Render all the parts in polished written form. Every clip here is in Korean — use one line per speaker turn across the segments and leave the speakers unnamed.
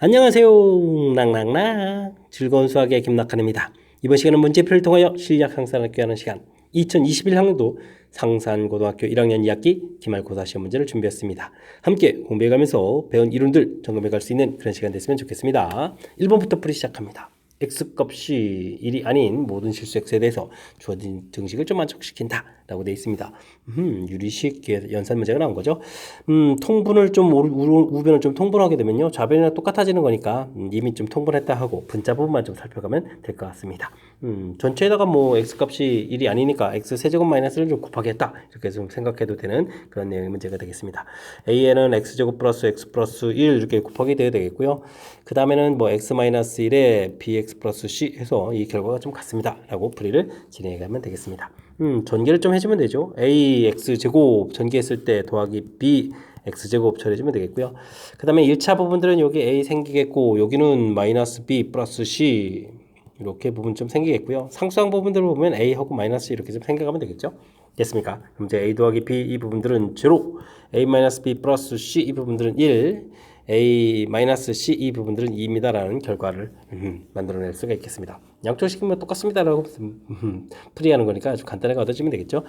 안녕하세요. 낭낭낭 즐거운 수학의 김낙한입니다. 이번 시간은 문제풀이를 통하여 실력 향상을 꾀하는 시간 2021학년도 상산고등학교 1학년 2학기 기말고사 시험 문제를 준비했습니다. 함께 공부해가면서 배운 이론들 점검해 갈 수 있는 그런 시간 됐으면 좋겠습니다. 1번부터 풀이 시작합니다. x값이 1이 아닌 모든 실수 x에 대해서 주어진 등식을 좀 만족시킨다 라고 되어 있습니다. 유리식 연산 문제가 나온 거죠. 통분을 좀 우변을 좀 통분하게 되면요 좌변이랑 똑같아지는 거니까 이미 좀 통분했다 하고 분자 부분만 좀 살펴가면 될 것 같습니다. 전체에다가 뭐 x값이 1이 아니니까 x 세제곱 마이너스를 좀 곱하겠다 이렇게 좀 생각해도 되는 그런 내용의 문제가 되겠습니다. a에는 x제곱 플러스 x 플러스 1 이렇게 곱하게 되어야 되겠고요. 그 다음에는 뭐 x 마이너스 1에 bx 플러스 c 해서 이 결과가 좀 같습니다 라고 풀이를 진행해 가면 되겠습니다. 전개를 좀 해주면 되죠. a x제곱 전개했을 때 더하기 b x제곱 처리해주면 되겠고요. 그 다음에 1차 부분들은 여기 a 생기겠고 여기는 마이너스 b 플러스 c 이렇게 부분 좀 생기겠고요. 상수항 부분들을 보면 a하고 마이너스 이렇게 좀 생겨가면 되겠죠. 됐습니까? 그럼 이제 a 더하기 b 이 부분들은 0, a 마이너스 b 플러스 c 이 부분들은 1, a 마이너스 c 이 부분들은 2입니다라는 결과를 만들어낼 수가 있겠습니다. 양쪽 식이면 똑같습니다라고 풀이하는 거니까 아주 간단하게 얻어지면 되겠죠.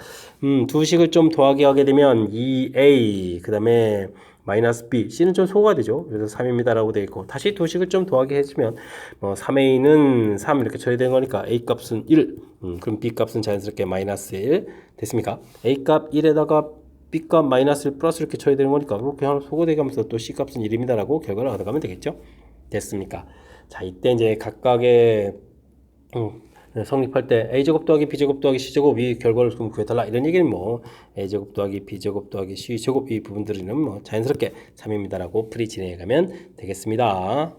두 식을 좀 더하기 하게 되면 2a 그 다음에 마이너스 b, c는 좀 소거가 되죠. 그래서 3입니다라고 되어 있고 다시 두 식을 좀 더하게 해주면 3a는 3 이렇게 처리된 거니까 a 값은 1, 그럼 b 값은 자연스럽게 마이너스 1 됐습니까? a 값 1에다가 b 값 마이너스 1 플러스 이렇게 처리되는 거니까 이렇게 하나 소거되게 하면서 또 c 값은 1입니다라고 결과를 얻어가면 되겠죠. 됐습니까? 자, 이때 이제 각각의 성립할 때 a제곱 더하기 b제곱 더하기 c제곱 이 결과를 좀 구해달라 이런 얘기는 뭐 a제곱 더하기 b제곱 더하기 c제곱 이 부분들은 뭐 자연스럽게 3입니다라고 풀이 진행해가면 되겠습니다.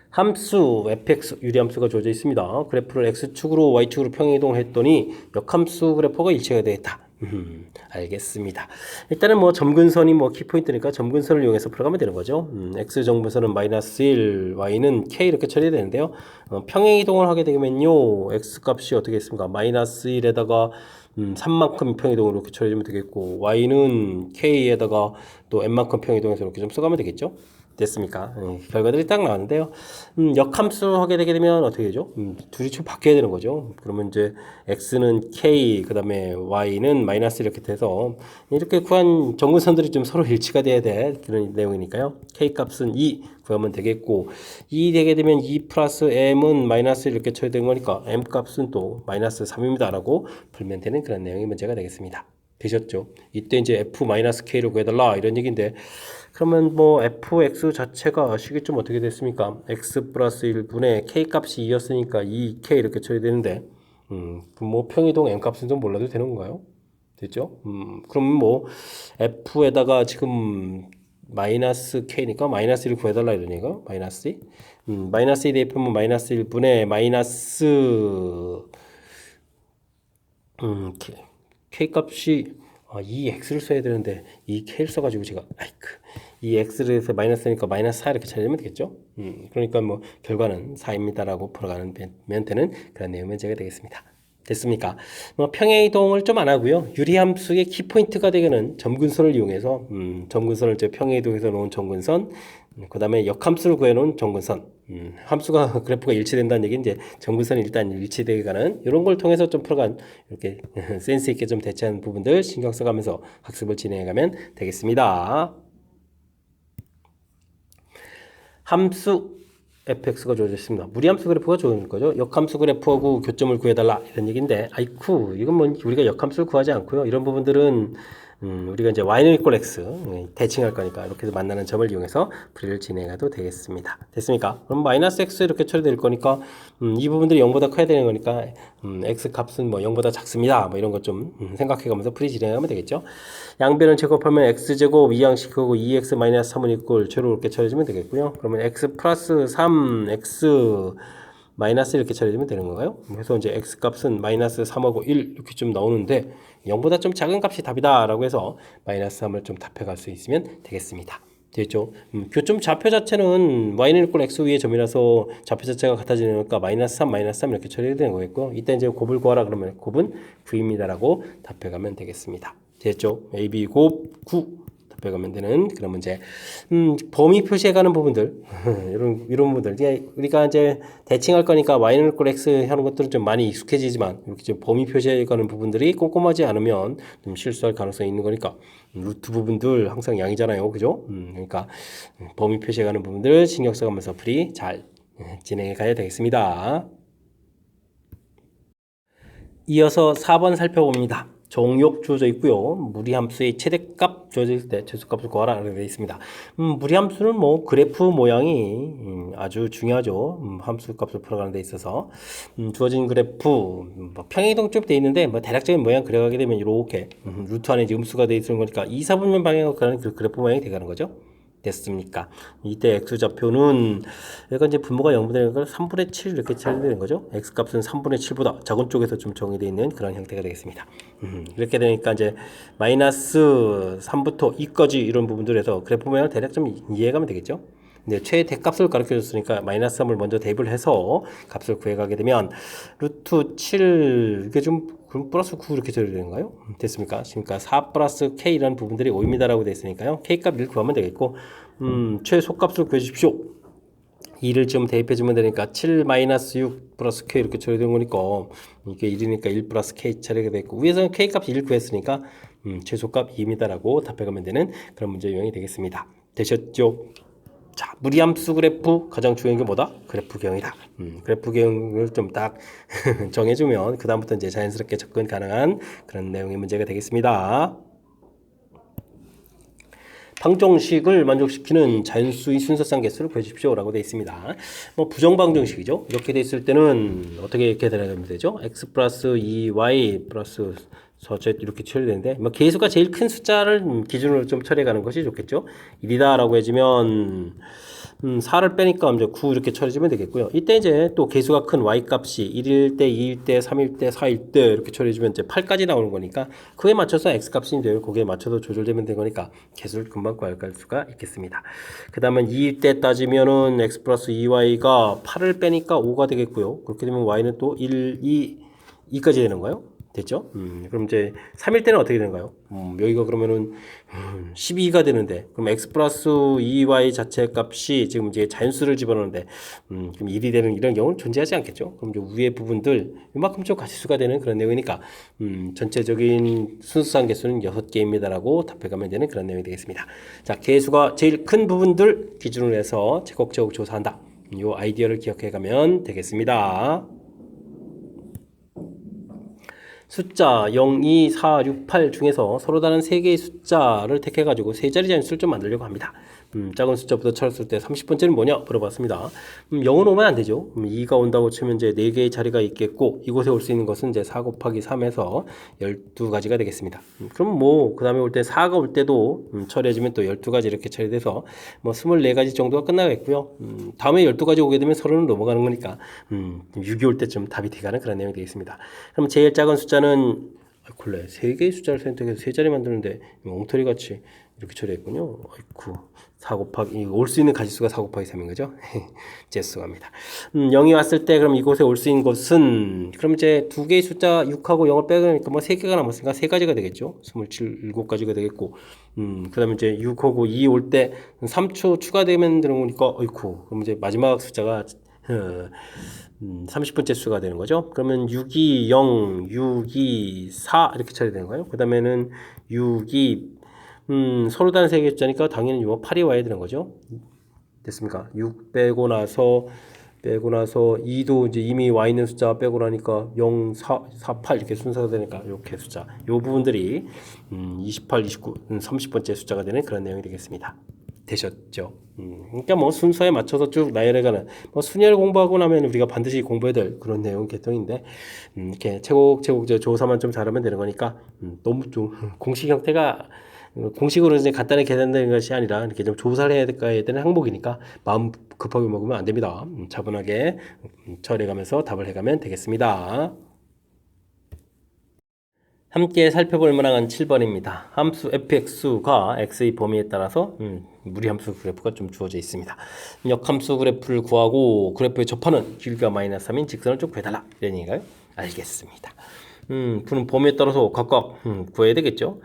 함수 fx 유리함수가 주어져 있습니다. 그래프를 x축으로 y축으로 평행이동했더니 역함수 그래프가 일치가 되겠다. 알겠습니다. 일단은 뭐 점근선이 뭐 키포인트니까 점근선을 이용해서 풀어가면 되는 거죠. x 점근선은 마이너스 1, y는 k 이렇게 처리되는데요. 평행이동을 하게 되면요 x 값이 어떻게 있습니까? 마이너스 1에다가 3만큼 평이동으로 이렇게 처리해주면 되겠고 y는 k에다가 또 n만큼 평이동해서 이렇게 좀 써가면 되겠죠. 됐습니까? 결과들이 딱 나왔는데요. 역함수 하게 되게 되면 어떻게 되죠? 둘이 좀 바뀌어야 되는 거죠. 그러면 이제 x는 k, 그 다음에 y는 마이너스 이렇게 돼서 이렇게 구한 정근선들이 좀 서로 일치가 돼야 될 그런 내용이니까요. k 값은 2 구하면 되겠고 2 되게 되면 2 플러스 m은 마이너스 이렇게 처리된 거니까 m 값은 또 마이너스 3입니다 라고 풀면 되는 그런 내용의 문제가 되겠습니다. 되셨죠? 이때 이제 f-k를 구해달라 이런 얘기인데 그러면 뭐 fx 자체가 식이 좀 어떻게 됐습니까? x 플러스 1분의 k 값이 2였으니까 2k 이렇게 쳐야 되는데 뭐 평이동 m 값은 좀 몰라도 되는 건가요? 됐죠? 그럼 뭐 f에다가 지금 마이너스 k니까 마이너스 1 구해달라 이런 얘기가 마이너스 2 마이너스 2 대입하면 마이너스 1분의 마이너스 k 값이 이 x를 써야 되는데 이 k를 써가지고 제가 이 x를 해서 마이너스니까 마이너스 4 이렇게 처리하면 되겠죠. 그러니까 뭐 결과는 4입니다라고 풀어가면 되는 그런 내용의 문제가 되겠습니다. 됐습니까? 뭐 평행이동을 좀 안 하고요. 유리함수의 키포인트가 되는 점근선을 이용해서 점근선을 이제 평행이동해서 놓은 점근선, 그 다음에 역함수를 구해놓은 점근선, 함수가 그래프가 일치된다는 얘기 이제 점근선이 일단 일치되가는 이런 걸 통해서 좀 풀어간 이렇게 센스 있게 좀 대처하는 부분들 신경 써가면서 학습을 진행해가면 되겠습니다. 함수 fx가 주어져 있습니다. 무리함수 그래프가 주어진 거죠. 역함수 그래프하고 교점을 구해달라 이런 얘기인데 아이쿠 이건 뭐 우리가 역함수를 구하지 않고요. 이런 부분들은 우리가 이제 y는 equal x 대칭할 거니까 이렇게 해서 만나는 점을 이용해서 풀이를 진행해도 되겠습니다. 됐습니까? 그럼 마이너스 x 이렇게 처리될 거니까 이 부분들이 0보다 커야 되는 거니까 x 값은 뭐 0보다 작습니다. 뭐 이런 것 좀 생각해가면서 풀이 진행하면 되겠죠. 양변을 제곱하면 x제곱 2양식하고 2x 마이너스 3은 equal 제로 이렇게 처리해주면 되겠고요. 그러면 x 플러스 3 x 마이너스 이렇게 처리해주면 되는 건가요? 그래서 이제 x 값은 마이너스 3하고 1 이렇게 좀 나오는데 0보다 좀 작은 값이 답이다 라고 해서 마이너스 3을 좀 답해갈 수 있으면 되겠습니다. 됐죠? 교점 좌표 자체는 y는 equal x 위의 점이라서 좌표 자체가 같아지니까 마이너스 3 마이너스 3 이렇게 처리해야 되는 거겠고 이때 이제 곱을 구하라 그러면 곱은 9입니다 라고 답해가면 되겠습니다. 됐죠? AB 곱 9 답변하면 되는 그런 문제. 범위 표시해가는 부분들 이런 부분들 우리가 이제 대칭할 거니까 y는 equal x 하는 것들은 좀 많이 익숙해지지만 이렇게 좀 범위 표시해가는 부분들이 꼼꼼하지 않으면 좀 실수할 가능성이 있는 거니까 루트 부분들 항상 양이잖아요, 그죠? 그러니까 범위 표시해가는 부분들 신경 써가면서 풀이 잘 진행해 가야 되겠습니다. 이어서 4번 살펴봅니다. 정욕 주어져 있고요. 무리함수의 최대값 주어져 있을 때 최소값을 구하라 라고 되어 있습니다. 무리함수는 뭐 그래프 모양이 아주 중요하죠. 함수값을 풀어가는 데 있어서 주어진 그래프 뭐 평행이동점 되어 있는데 뭐 대략적인 모양 그려가게 되면 이렇게 루트 안에 음수가 되어 있는 거니까 2, 4분면 방향으로 가는 그 그래프 모양이 되가는 거죠. 됐습니까? 이때 x좌표는 여기가 이제 분모가 0분의 1이니까 3분의 7 이렇게 처리되는 거죠. x값은 3분의 7보다 작은 쪽에서 좀 정의되어 있는 그런 형태가 되겠습니다. 이렇게 되니까 이제 마이너스 3부터 2까지 이런 부분들에서 그래프 모양을 대략 좀 이해가면 되겠죠. 근데 최대값을 가르쳐 줬으니까 마이너스 3을 먼저 대입을 해서 값을 구해가게 되면 루트 7 이게 좀 그럼 플러스 9 이렇게 처리되는가요? 됐습니까? 그러니까 4 플러스 K라는 부분들이 5입니다라고 되어 있으니까요. K값 1 구하면 되겠고 최소값을 구해주십시오. 2를 좀 대입해주면 되니까 7 마이너스 6 플러스 K 이렇게 처리된 거니까 이게 1이니까 1 플러스 K 처리가 됐고 위에서는 K값 1 구했으니까 최소값 2입니다라고 답해가면 되는 그런 문제 유형이 되겠습니다. 되셨죠? 자, 무리함수 그래프 가장 중요한 게 뭐다? 그래프 개형이다. 그래프 개형을 좀 딱 정해주면 그 다음부터 이제 자연스럽게 접근 가능한 그런 내용의 문제가 되겠습니다. 방정식을 만족시키는 자연수의 순서상 개수를 구해주십시오라고 되어 있습니다. 뭐 부정방정식이죠. 이렇게 되어 있을 때는 어떻게 이렇게 되면 되죠? x 플러스 2y 플러스 4z 이렇게 처리되는데 뭐 개수가 제일 큰 숫자를 기준으로 좀 처리해가는 것이 좋겠죠. 1이다라고 해주면 4를 빼니까 이제 9 이렇게 처리해주면 되겠고요. 이때 이제 또 개수가 큰 y 값이 1일 때, 2일 때, 3일 때, 4일 때 이렇게 처리해주면 이제 8까지 나오는 거니까 그에 맞춰서 x 값이 이제 거기에 맞춰서 조절되면 되는 거니까 개수를 금방 구할 수가 있겠습니다. 그 다음에 2일 때 따지면은 x 플러스 2y가 8을 빼니까 5가 되겠고요. 그렇게 되면 y는 또 1, 2까지 되는 거예요. 됐죠? 그럼 이제 3일 때는 어떻게 되는가요? 여기가 그러면은 12가 되는데 그럼 x 플러스 2y 자체 값이 지금 이제 자연수를 집어넣는데 그럼 1이 되는 이런 경우는 존재하지 않겠죠? 그럼 이제 위에 부분들 이만큼 좀 가지수가 되는 그런 내용이니까 전체적인 순수상 개수는 6개입니다라고 답해가면 되는 그런 내용이 되겠습니다. 자, 개수가 제일 큰 부분들 기준으로 해서 제곱제곱 조사한다. 이 아이디어를 기억해가면 되겠습니다. 숫자 0, 2, 4, 6, 8 중에서 서로 다른 3개의 숫자를 택해가지고 세 자리 자연수를 좀 만들려고 합니다. 작은 숫자부터 찾았을 때 30번째는 뭐냐 물어봤습니다. 0은 오면 안 되죠. 2가 온다고 치면 이제 4개의 자리가 있겠고 이곳에 올 수 있는 것은 이제 4 곱하기 3에서 12가지가 되겠습니다. 그럼 뭐 그 다음에 올 때 4가 올 때도 처리해주면 또 12가지 이렇게 처리돼서 뭐 24가지 정도가 끝나겠고요. 다음에 12가지 오게 되면 30은 넘어가는 거니까 6이 올 때쯤 답이 돼가는 그런 내용이 되겠습니다. 그럼 제일 작은 숫자는 콜레 3개의 숫자를 선택해서 3자리 만드는데 엉터리 같이 이렇게 처리했군요. 아이쿠 4 곱하기 올 수 있는 가지수가 4 곱하기 3인 거죠. 죄송합니다. 0이 왔을 때 그럼 이곳에 올 수 있는 것은 그럼 이제 2개의 숫자 6하고 0을 빼니까 뭐 3개가 남았으니까 3가지가 되겠죠. 27가지가 되겠고 그 다음에 이제 6하고 2 올 때 3초 추가되면 되는 거니까 아이쿠 그럼 이제 마지막 숫자가 30번째 수가 되는 거죠. 그러면 6이 0, 6이 4 이렇게 처리되는 거예요. 그 다음에는 6이 서로 다른 세 개 숫자니까 당연히 8이 와야 되는 거죠. 됐습니까? 6 빼고 나서 2도 이제 이미 와 있는 숫자 빼고 나니까 0, 4, 8 이렇게 순서가 되니까 이렇게 숫자 요 부분들이 28, 29, 30번째 숫자가 되는 그런 내용이 되겠습니다. 되셨죠? 그러니까 뭐 순서에 맞춰서 쭉 나열해가는 뭐 순열 공부하고 나면 우리가 반드시 공부해야 될 그런 내용 개통인데 이렇게 제곡 조사만 좀 잘하면 되는 거니까 너무 좀 공식 형태가 공식으로 이제 간단하게 계산되는 것이 아니라 이렇게 좀 조사를 해야 되는 항목이니까 마음 급하게 먹으면 안 됩니다. 차분하게 처리해가면서 답을 해가면 되겠습니다. 함께 살펴볼 문항은 7번입니다. 함수 fx가 x의 범위에 따라서 무리함수 그래프가 좀 주어져 있습니다. 역함수 그래프를 구하고 그래프에 접하는 길이가 마이너스 3인 직선을 좀 구해달라 이런 얘기가요. 알겠습니다. 푸는 범위에 따라서 각각 구해야 되겠죠.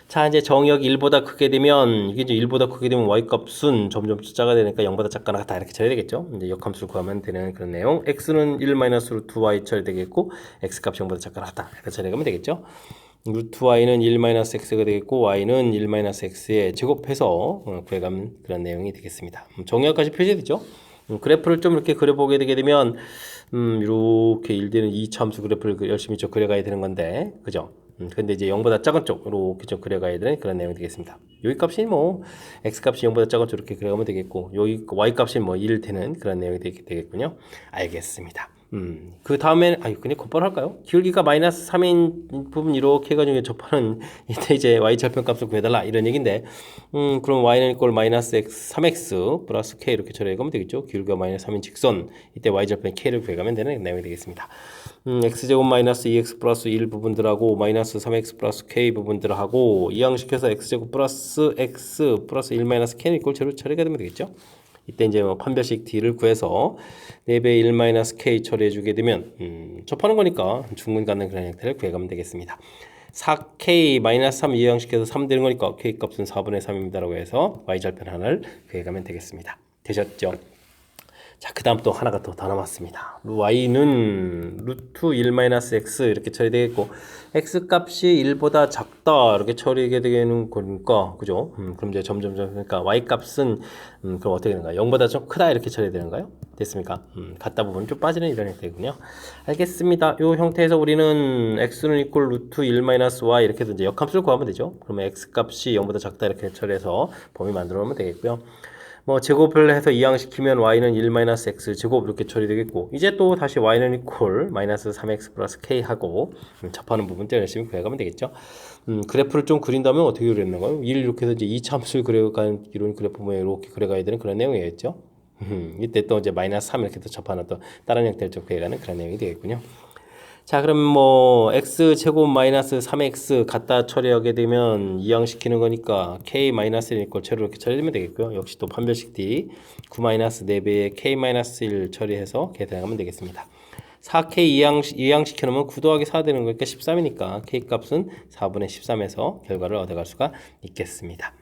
자, 이제 정의역 1보다 크게 되면, 이게 이제 1보다 크게 되면 y값은 점점 작아야 되니까 0보다 작거나 같다 이렇게 처리해야 되겠죠. 이제 역함수를 구하면 되는 그런 내용. x는 1-루트 y 처리되겠고, x값이 0보다 작거나 같다 이렇게 처리하면 되겠죠. 루트 y는 1-x가 되겠고, y는 1-x의 제곱해서 구해가면 그런 내용이 되겠습니다. 정의역까지 표시되죠. 그래프를 좀 이렇게 그려보게 되게 되면, 이렇게 1되는 2차함수 그래프를 열심히 좀 그려가야 되는 건데, 그죠? 근데 이제 0보다 작은 쪽 이렇게 좀 그려가야 되는 그런 내용이 되겠습니다. 여기 값이 뭐 x 값이 0보다 작은 쪽 이렇게 그려가면 되겠고, 여기 y 값이 뭐 1 되는 그런 내용이 되겠군요. 알겠습니다. 그 다음에 그냥 곧바로 할까요? 기울기가 마이너스 3인 부분 이렇게 해가지고 접하는 이때 이제 y 절편 값을 구해달라 이런 얘기인데, 그럼 y는 이꼴 마이너스 x 3x 플러스 k 이렇게 처리해가면 되겠죠. 기울기가 마이너스 3인 직선 이때 y 절편 k를 구해가면 되는 내용이 되겠습니다. x제곱 마이너스 2x 플러스 1 부분들하고 마이너스 3x 플러스 k 부분들하고 이항시켜서 x제곱 플러스 x 플러스 1 마이너스 k는 이꼴 제로 처리가 되면 되겠죠. 이때 이제 뭐 판별식 d를 구해서 4배 1 마이너스 k 처리해주게 되면 접하는 거니까 중근 갖는 그런 형태를 구해가면 되겠습니다. 4k 마이너스 3 이항시켜서 3 되는 거니까 k 값은 4분의 3입니다라고 해서 y 절편 하나를 구해가면 되겠습니다. 되셨죠? 자, 그 다음 또 하나가 더 남았습니다. y는 루트 1-x 이렇게 처리되겠고, x 값이 1보다 작다 이렇게 처리하게 되는 거니까, 그죠? 그럼 이제 점점 그러니까 y 값은 그럼 어떻게 되는가요? 0보다 좀 크다 이렇게 처리되는가요? 됐습니까? 같다 부분 좀 빠지는 이런 형태군요. 알겠습니다. 이 형태에서 우리는 x는 이꼴 루트 1-y 이렇게 해서 이제 역함수를 구하면 되죠. 그러면 x 값이 0보다 작다 이렇게 처리해서 범위 만들어 놓으면 되겠고요. 뭐 제곱을 해서 이항시키면 y는 1-x 제곱 이렇게 처리되겠고, 이제 또 다시 y는 이퀄 마이너스 3x 플러스 k 하고 접하는 부분 때 열심히 구해가면 되겠죠. 그래프를 좀 그린다면 어떻게 그렸는가요? 1 이렇게 해서 이제 2차 함수를 그려가는 이런 그래프 모양 이렇게 그려가야 되는 그런 내용이겠죠. 이때 또 이제 마이너스 3 이렇게 또 접하는 또 다른 형태를 좀 구해가는 그런 내용이 되겠군요. 자, 그럼 뭐 x 제곱 마이너스 3x 갖다 처리하게 되면 이항시키는 거니까 k 마이너스 1 이꼴 제로 이렇게 처리하면 되겠고요. 역시 또 판별식 d 9 마이너스 4배의 k 마이너스 1 처리해서 계산하면 되겠습니다. 4k 이항시켜 놓으면 9 더하기 4 되는 거니까 13이니까 k 값은 4분의 13에서 결과를 얻어갈 수가 있겠습니다.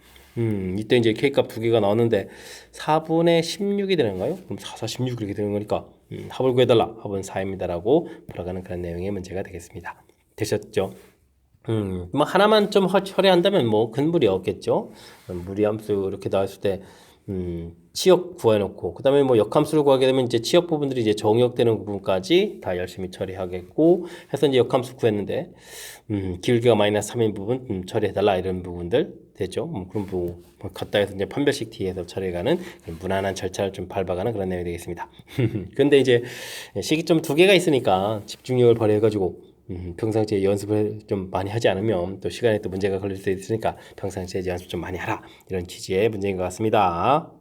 이때 이제 K값 두 개가 나왔는데 4분의 16이 되는가요? 그럼 4, 16 이렇게 되는 거니까 합을 구해달라. 합은 4입니다라고 풀어가는 그런 내용의 문제가 되겠습니다. 되셨죠? 뭐 하나만 좀 처리한다면 뭐 큰 무리 없겠죠. 무리함수 이렇게 나왔을 때 치역 구해놓고 그 다음에 뭐 역함수를 구하게 되면 이제 치역 부분들이 이제 정역되는 부분까지 다 열심히 처리하겠고 해서 이제 역함수 구했는데 기울기가 마이너스 3인 부분 처리해달라 이런 부분들 되죠. 그런 부분 갖다 해서 이제 판별식 D에서 처리해가는 무난한 절차를 좀 밟아가는 그런 내용이 되겠습니다. 근데 이제 시기점 두 개가 있으니까 집중력을 발휘해가지고 평상시에 연습을 좀 많이 하지 않으면 또 시간에 또 문제가 걸릴 수 있으니까 평상시에 연습 좀 많이 하라 이런 취지의 문제인 것 같습니다.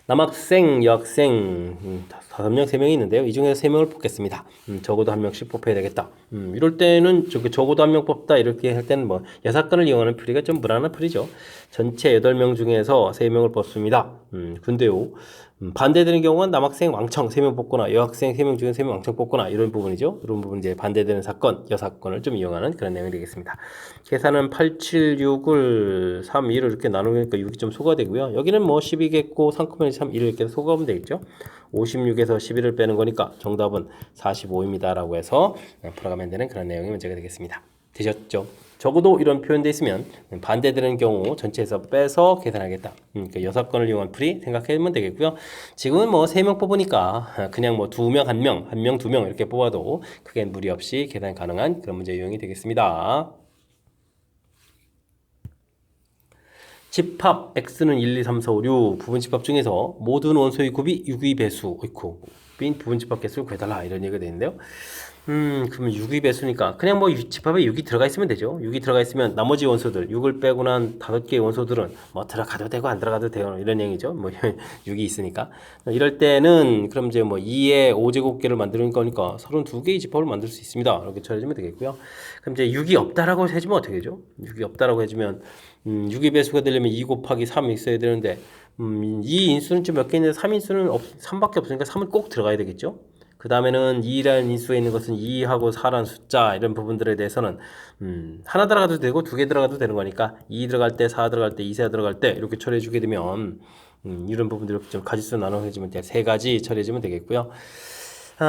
남학생, 여학생 5명, 3명이 있는데요. 이 중에서 3명을 뽑겠습니다. 적어도 한 명씩 뽑혀야 되겠다. 이럴 때는 적어도 한 명 뽑다 이렇게 할 때는 뭐 여사건을 이용하는 풀이가 좀 무난한 풀이죠. 전체 8명 중에서 3명을 뽑습니다. 근데요. 반대되는 경우는 남학생 왕청 3명 뽑거나 여학생 3명 중에 3명 왕청 뽑거나 이런 부분이죠. 이런 부분 이제 반대되는 사건, 여사건을 좀 이용하는 그런 내용이 되겠습니다. 계산은 8, 7, 6을 3, 2를 이렇게 나누니까 6이 좀 소가되고요. 여기는 뭐 12겠고 3, 3, 1을 이렇게 소가하면 되겠죠. 56에서 11을 빼는 거니까 정답은 45입니다. 라고 해서 풀어가면 되는 그런 내용의 문제가 되겠습니다. 되셨죠? 적어도 이런 표현돼 있으면 반대되는 경우 전체에서 빼서 계산하겠다. 그러니까 6건을 이용한 풀이 생각하면 되겠고요. 지금은 뭐 3명 뽑으니까 그냥 뭐 2명, 1명, 1명, 2명 이렇게 뽑아도 크게 무리 없이 계산 가능한 그런 문제 유형이 되겠습니다. 집합 x는 1, 2, 3, 4, 5, 6 부분집합 중에서 모든 원소의 곱이 6의 배수 빈 부분집합 개수를 구해달라 이런 얘기가 되는데요. 그러면 6의 배수니까 그냥 뭐 집합에 6이 들어가 있으면 되죠. 6이 들어가 있으면 나머지 원소들 6을 빼고 난 5개의 원소들은 뭐 들어가도 되고 안 들어가도 되고 이런 얘기죠. 뭐 6이 있으니까 이럴 때는 그럼 이제 뭐 2의 5제곱계를 만드는 거니까 32개의 집합을 만들 수 있습니다. 이렇게 처리해주면 되겠고요. 그럼 이제 6이 없다라고 해주면 어떻게 되죠? 6이 없다라고 해주면 6의 배수가 되려면 2 곱하기 3이 있어야 되는데 이 인수는 좀 몇 개 있는데 3인수는 3밖에 없으니까 3은 꼭 들어가야 되겠죠. 그 다음에는 2라는 인수가 있는 것은 2하고 4라는 숫자 이런 부분들에 대해서는 하나 들어가도 되고 두 개 들어가도 되는 거니까 2 들어갈 때, 4 들어갈 때, 2, 4 들어갈 때 이렇게 처리해 주게 되면 이런 부분들을 좀 가지수 나눠주면 돼. 세 가지 처리해 주면 되겠고요.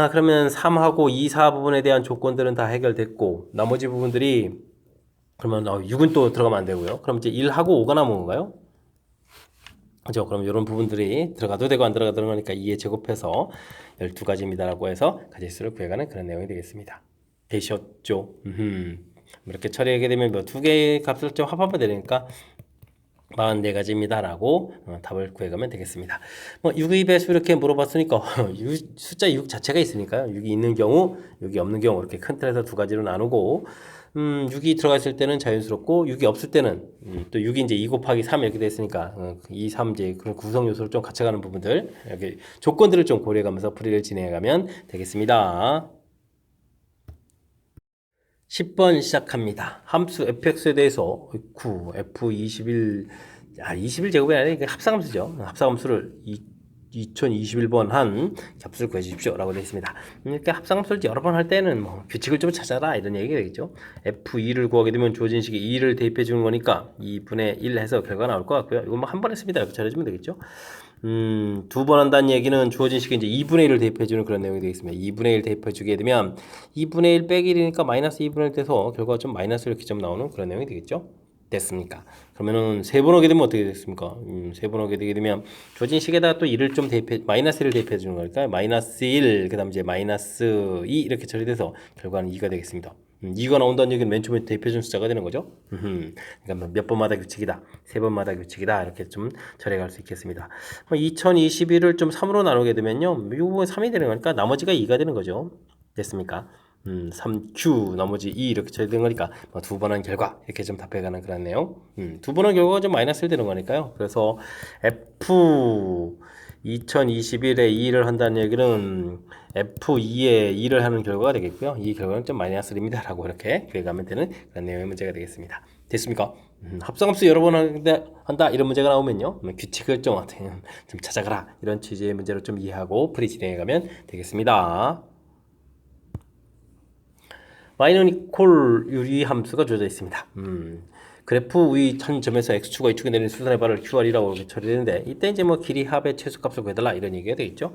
그러면 3하고 2, 4 부분에 대한 조건들은 다 해결됐고 나머지 부분들이 그러면 6은 또 들어가면 안 되고요. 그럼 이제 1하고 5가 남은 건가요? 그죠? 그럼 이런 부분들이 들어가도 되고 안 들어가도 되는 거니까 2에 제곱해서 12가지입니다라고 해서 가지수를 구해가는 그런 내용이 되겠습니다. 되셨죠? 이렇게 처리하게 되면 뭐 두 개의 값을 좀 합하면 되니까 44가지입니다라고 답을 구해가면 되겠습니다. 뭐 6의 배수 이렇게 물어봤으니까 숫자 6 자체가 있으니까요. 6이 있는 경우, 6이 없는 경우 이렇게 큰 틀에서 두 가지로 나누고 6이 들어가 있을 때는 자연스럽고 6이 없을 때는 또 6이 이제 2 곱하기 3 이렇게 됐으니까 2, 3 이제 그런 구성 요소를 좀 갖춰가는 부분들 이렇게 조건들을 좀 고려해가면서 풀이를 진행해가면 되겠습니다. 10번 시작합니다. 함수 fx에 대해서 f21 21제곱이 아니라 합성함수죠. 합성함수를 2021번 한 값을 구해주십시오 라고 되어 있습니다. 이렇게 합성함수를 여러 번 할 때는 뭐 규칙을 좀 찾아라 이런 얘기가 되겠죠. f2를 구하게 되면 주어진 식에 2를 대입해 주는 거니까 2분의 1 해서 결과가 나올 것 같고요. 이건 뭐 한 번 했습니다 이렇게 잘해주면 되겠죠. 두 번 한다는 얘기는 주어진 식에 이제 2분의 1을 대입해 주는 그런 내용이 되겠습니다. 2분의 1 대입해 주게 되면 2분의 1 빼기 1이니까 마이너스 2분의 1 돼서 결과가 좀 마이너스 이렇게 좀 나오는 그런 내용이 되겠죠. 됐습니까? 그러면은 세 번 오게 되면 어떻게 됐습니까? 세 번 오게 되게 되면 주어진 식에다가 또 1을 좀 대입해 마이너스 1을 대입해 주는 거니까 마이너스 1 그다음 이제 마이너스 2 이렇게 처리돼서 결과는 2가 되겠습니다. 2가 나온다는 얘기는 맨 처음에 대입해 준 숫자가 되는 거죠. 그러니까 몇 번마다 규칙이다, 세 번마다 규칙이다 이렇게 좀 처리할 수 있겠습니다. 2021을 좀 3으로 나누게 되면요, 이 부분 3이 되는 거니까 나머지가 2가 되는 거죠. 됐습니까? 3Q 나머지 2 이렇게 처리된 거니까 두 번 한 결과 이렇게 좀 답해가는 그런 내용. 두 번 한 결과가 좀 마이너스를 되는 거니까요. 그래서 F 2021에 2를 한다는 얘기는 F2에 2를 하는 결과가 되겠고요. 이 결과는 좀 마이너스입니다 라고 이렇게 구해가면 되는 그런 내용의 문제가 되겠습니다. 됐습니까? 합성함수 여러 번 한다 이런 문제가 나오면요, 규칙을 좀 찾아가라 이런 취지의 문제를 좀 이해하고 풀이 진행해가면 되겠습니다. y는 이퀄 유리함수가 주어져 있습니다. 그래프 위 한 점에서 x축과 y축에 내리는 수선의 발을 qr이라고 이렇게 처리되는데 이때 이제 뭐 길이 합의 최소값을 구해달라 이런 얘기가 되겠죠.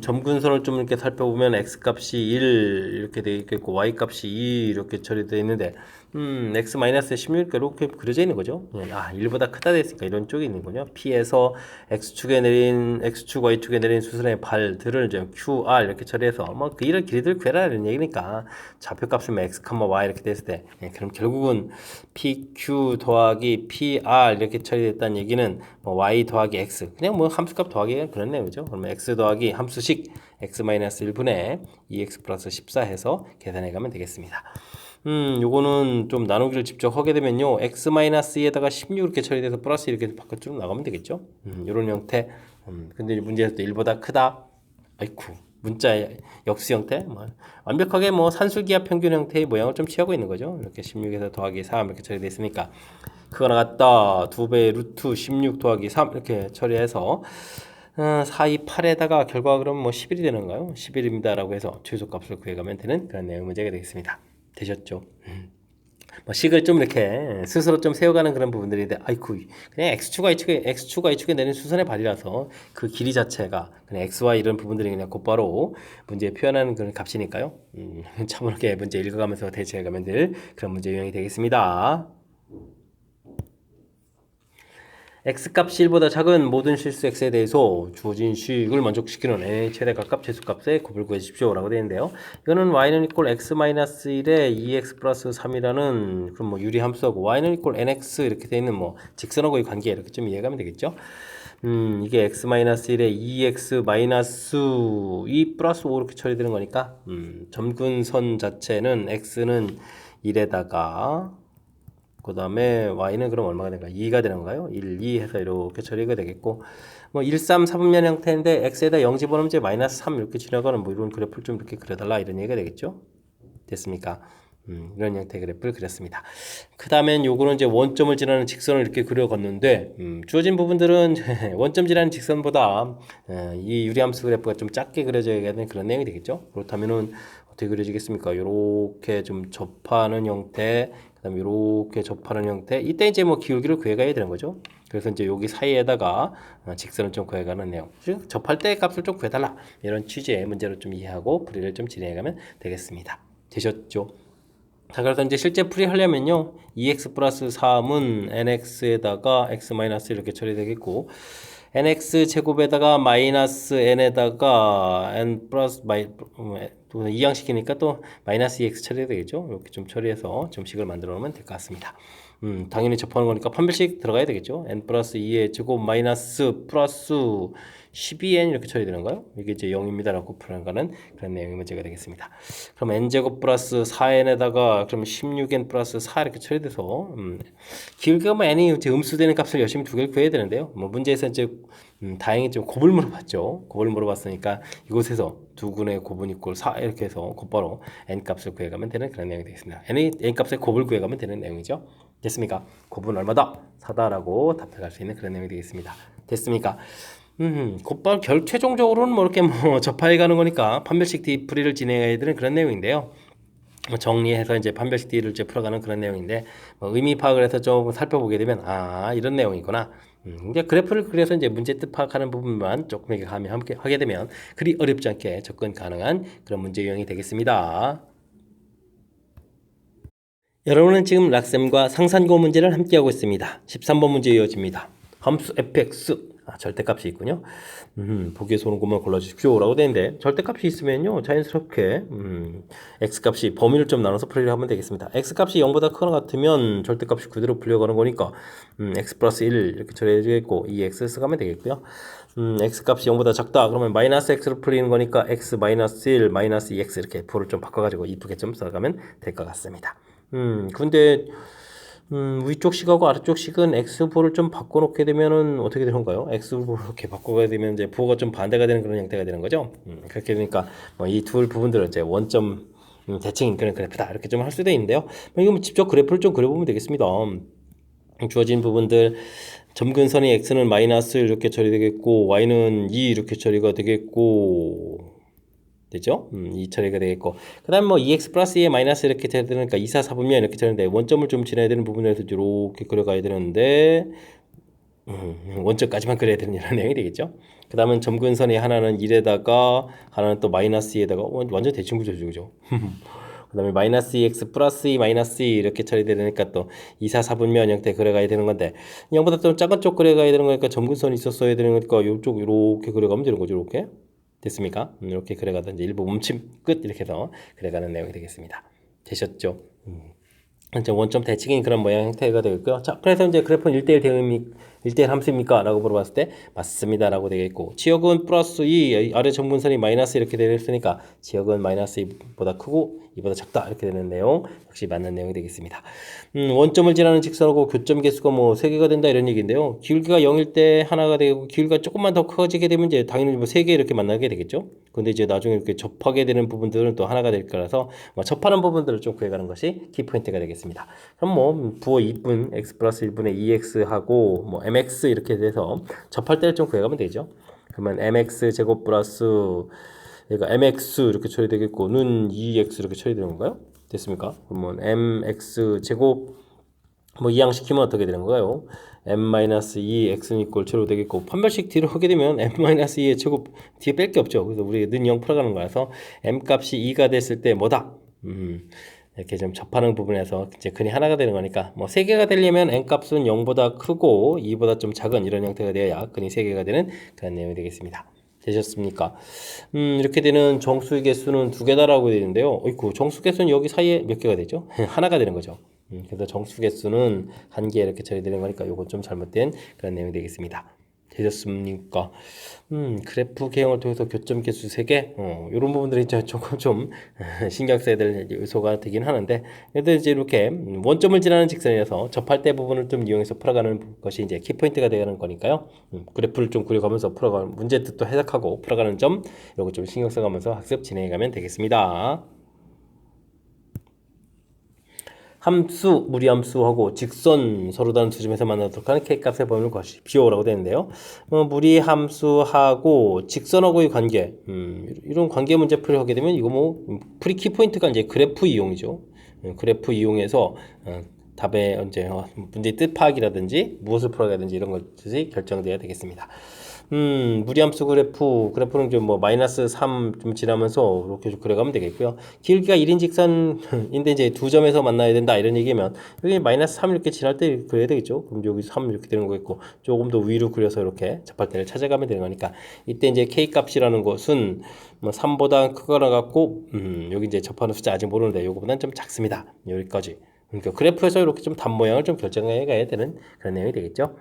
점근선을 좀 이렇게 살펴보면 x값이 1 이렇게 되어 있겠고 y값이 2 이렇게 처리되어 있는데 x-16 이렇게 그려져 있는 거죠. 1보다 크다 됐으니까 이런 쪽에 있는 거죠. P에서 x축에 내린 x축 y축에 내린 수선의 발들을 이제 qr 이렇게 처리해서 뭐 그 이런 길이들 구해라는 얘기니까 좌표값을 x, y 이렇게 됐을 때 그럼 결국은 pq 더하기 pr 이렇게 처리됐다는 얘기는 뭐 y 더하기 x 그냥 뭐 함수값 더하기 그런 내용이죠. 그러면 x 더하기 함수식 x-1분의 2x 플러스 14 해서 계산해 가면 되겠습니다. 요거는 좀 나누기를 직접 하게 되면요, x-2에다가 16 이렇게 처리돼서 플러스 이렇게 바깥으로 나가면 되겠죠. 요런 형태. 근데 문제에서 또 1보다 크다. 아이쿠. 문자 역수 형태. 뭐 완벽하게 뭐 산술기하 평균 형태의 모양을 좀 취하고 있는 거죠. 이렇게 16에서 더하기 3 이렇게 처리되어 있으니까 그거 나갔다 2배 루트 16 더하기 3 이렇게 처리해서 4, 2, 8에다가 결과가 그럼 뭐 11이 되는 건가요? 11입니다 라고 해서 최소값을 구해가면 되는 그런 내용 문제가 되겠습니다. 되셨죠? 뭐 식을 좀 이렇게 스스로 좀 세워가는 그런 부분들인데 아이쿠 그냥 x축과 y축에 내린 수선의 발이라서 그 길이 자체가 그냥 xy 이런 부분들이 그냥 곧바로 문제에 표현하는 그런 값이니까요. 차분하게 문제 읽어가면서 대체해가면 될 그런 문제 유형이 되겠습니다. x값이 1보다 작은 모든 실수 x에 대해서 주어진 식을 만족시키는 n의 최대값 최소값에 곱을 구해 주십시오 라고 되어 있는데요, 이거는 y는 이꼴 x-1에 2x 플러스 3이라는 그런 뭐 유리함수하고 y는 이꼴 nx 이렇게 되어 있는 뭐 직선하고의 관계 이렇게 좀 이해가면 되겠죠. 이게 x-1에 2x 마이너스 2 플러스 5 이렇게 처리되는 거니까 점근선 자체는 x는 1에다가 그 다음에 y는 그럼 얼마가 될까? 2가 되는 건가요? 1, 2 해서 이렇게 처리가 되겠고 뭐 1, 3, 4분면 형태인데 x에다 0 집어넣으면 이제 마이너스 3 이렇게 지나가는 뭐 이런 그래프를 좀 이렇게 그려달라 이런 얘기가 되겠죠? 됐습니까? 이런 형태의 그래프를 그렸습니다. 그 다음엔 요거는 이제 원점을 지나는 직선을 이렇게 그려갔는데 주어진 부분들은 원점 지나는 직선보다 이 유리함수 그래프가 좀 작게 그려져야 되는 그런 내용이 되겠죠. 그렇다면은 어떻게 그려지겠습니까? 요렇게 좀 접하는 형태, 그다음에 요렇게 접하는 형태. 이때 이제 뭐 기울기를 구해가야 되는 거죠. 그래서 이제 여기 사이에다가 직선을 좀 구해가는 내용. 즉 접할 때 값을 좀 구해달라. 이런 취지의 문제를 좀 이해하고 풀이를 좀 진행해가면 되겠습니다. 되셨죠? 자, 그래서 이제 실제 풀이하려면요, 2x 플러스 3은 nx에다가 x 마이너스 이렇게 처리되겠고, nx 제곱에다가 마이너스 n에다가 n 플러스 또 이항시키니까 또 마이너스 2x 처리되겠죠. 이렇게 좀 처리해서 좀 식을 만들어 놓으면 될 것 같습니다. 당연히 접하는 거니까 판별식 들어가야 되겠죠. n 플러스 2의 제곱 마이너스 플러스 12n 이렇게 처리되는가요? 이게 이제 0입니다라고 풀어가는 그런 내용의 문제가 되겠습니다. 그럼 n제곱 플러스 4n에다가 그럼 16n 플러스 4 이렇게 처리돼서 길게 뭐 n이 이제 음수되는 값을 열심히 두 개를 구해야 되는데요. 뭐 문제에서 이제 다행히 좀 곱을 물어봤죠. 곱을 물어봤으니까 이곳에서 두 군의 곱은 이꼴 4 이렇게 해서 곧바로 n 값을 구해가면 되는 그런 내용이 되겠습니다. n 값의 곱을 구해가면 되는 내용이죠. 됐습니까? 곱은 얼마다? 4다라고 답해갈 수 있는 그런 내용이 되겠습니다. 됐습니까? 곧바로 최종적으로는 뭐 이렇게 뭐 접하해 가는 거니까 판별식 풀이를 진행해야 되는 그런 내용인데요. 정리해서 이제 판별식 D를 이제 풀어가는 그런 내용인데 뭐 의미 파악을 해서 좀 살펴보게 되면 이런 내용이구나. 이제 그래프를 그려서 이제 문제 뜻 파악하는 부분만 조금 이렇게 함께 하게 되면 그리 어렵지 않게 접근 가능한 그런 문제 유형이 되겠습니다. 여러분은 지금 락셈과 상산고 문제를 함께 하고 있습니다. 13번 문제 이어집니다. 함수 fx 절대값이 있군요. 보기에서 오는 것만 골라주십시오 라고 되는데 절대값이 있으면요 자연스럽게 x값이 범위를 좀 나눠서 풀이를 하면 되겠습니다. x값이 0보다 크거나 같으면 절대값이 그대로 풀려가는 거니까 x 플러스 1 이렇게 처리해주겠고 이 x 가면 되겠고요. x값이 0보다 작다 그러면 마이너스 x로 풀리는 거니까 x 마이너스 1 마이너스 2x 이렇게 부를 좀 바꿔가지고 이쁘게 좀 써가면 될 것 같습니다. 근데 위쪽 식하고 아래쪽 식은 x부호를 좀 바꿔놓게 되면은 어떻게 되는 건가요? x부호를 이렇게 바꿔가게 되면 이제 부호가 좀 반대가 되는 그런 형태가 되는 거죠. 그렇게 되니까 이 두 부분들은 이제 원점 대칭인 그런 그래프다 이렇게 좀 할 수도 있는데요. 이거 직접 그래프를 좀 그려보면 되겠습니다. 주어진 부분들 점근선이 x는 마이너스 이렇게 처리되겠고 y는 2 이렇게 처리가 되겠고 되죠? 이 처리가 되겠고 그 다음 뭐 2x 플러스 2에 마이너스 이렇게 돼야 되니까 2, 4, 4분면 이렇게 되는데 원점을 좀 지나야 되는 부분에서 이렇게 그려가야 되는데 원점까지만 그려야 되는 이런 내용이 되겠죠? 그 다음은 점근선이 하나는 1에다가 하나는 또 마이너스 2에다가 완전 대칭 구조죠 그죠? 그 다음에 마이너스 2x 플러스 2 마이너스 2 이렇게 처리되니까 또 2, 4, 4분면 형태 그려가야 되는 건데 0보다 좀 작은 쪽 그려가야 되는 거니까 점근선이 있었어야 되는 거니까 이쪽 이렇게 그려가면 되는 거죠 이렇게 됐습니까? 이렇게 그려가든지 일부 멈춤 끝 이렇게 해서 그려가는 내용이 되겠습니다. 되셨죠? 이제 원점 대칭인 그런 모양 형태가 되겠고요. 자, 그래서 이제 그래프는 1대1 대응이 1대1 함수입니까? 라고 물어봤을 때 맞습니다 라고 되겠고 지역은 플러스 2 아래 정분선이 마이너스 이렇게 되었으니까 지역은 마이너스 2보다 크고 2보다 작다 이렇게 되는 내용 역시 맞는 내용이 되겠습니다. 원점을 지나는 직선하고 교점 개수가 뭐 3개가 된다 이런 얘기인데요. 기울기가 0일 때 하나가 되고 기울기가 조금만 더 커지게 되면 이제 당연히 뭐 3개 이렇게 만나게 되겠죠. 근데 이제 나중에 이렇게 접하게 되는 부분들은 또 하나가 될 거라서 뭐 접하는 부분들을 좀 구해가는 것이 키포인트가 되겠습니다. 그럼 뭐 부호 2분 x 플러스 1분의 2x하고 뭐 mx 이렇게 돼서 접할 때를 좀 구해가면 되죠. 그러면 mx 제곱 플러스 그러니까 mx 이렇게 처리되겠고 는 2x 이렇게 처리되는 건가요? 됐습니까? 그러면 mx 제곱 뭐 이항시키면 어떻게 되는 거예요? m-2 x는 이꼴 제로 되겠고 판별식 뒤로 하게 되면 m-2의 제곱 뒤에 뺄 게 없죠. 그래서 우리 는 0 풀어가는 거라서 m 값이 2가 됐을 때 뭐다? 이렇게 좀 접하는 부분에서 이제 근이 하나가 되는 거니까 뭐 3개가 되려면 n 값은 0보다 크고 2보다 좀 작은 이런 형태가 되어야 근이 3개가 되는 그런 내용이 되겠습니다. 되셨습니까? 이렇게 되는 정수의 개수는 2개다라고 되어 있는데요. 어이구, 정수 개수는 여기 사이에 몇 개가 되죠? 하나가 되는 거죠. 그래서 정수 개수는 1개 이렇게 처리되는 거니까 요건 좀 잘못된 그런 내용이 되겠습니다. 되셨습니까? 그래프 개형을 통해서 교점 개수 3개, 이런 부분들이 조금 좀 신경 써야 될 요소가 되긴 하는데, 그래도 이제 이렇게 원점을 지나는 직선이어서 접할 때 부분을 좀 이용해서 풀어가는 것이 이제 키포인트가 되는 거니까요. 그래프를 좀 그려가면서 풀어가는 문제 뜻도 해석하고 풀어가는 점, 이런 거 좀 신경 써가면서 학습 진행해가면 되겠습니다. 함수, 무리함수하고 직선 서로 다른 두 점에서 만나도록 하는 K값의 범위를 구하십시오라고 되는데요. 무리함수하고 직선하고의 관계, 이런 관계 문제풀이 하게 되면 이거 뭐 풀이 키포인트가 이제 그래프 이용이죠. 그래프 이용해서 답의 이제 문제의 뜻 파악이라든지 무엇을 풀어야 되는지 이런 것들이 결정되어야 되겠습니다. 무리함수 그래프는 좀 뭐 마이너스 3 좀 지나면서 이렇게 좀 그려가면 되겠고요. 길이가 1인 직선인데 이제 두 점에서 만나야 된다 이런 얘기면 여기 마이너스 3 이렇게 지날 때 그려야 되겠죠. 그럼 여기 3 이렇게 되는 거겠고 조금 더 위로 그려서 이렇게 접할대를 찾아가면 되는 거니까 이때 이제 K 값이라는 것은 뭐 3보다 크거나 같고 여기 이제 접하는 숫자 아직 모르는데 요거보다는 좀 작습니다. 여기까지. 그러니까 그래프에서 이렇게 좀 답 모양을 좀 결정해 가야 되는 그런 내용이 되겠죠.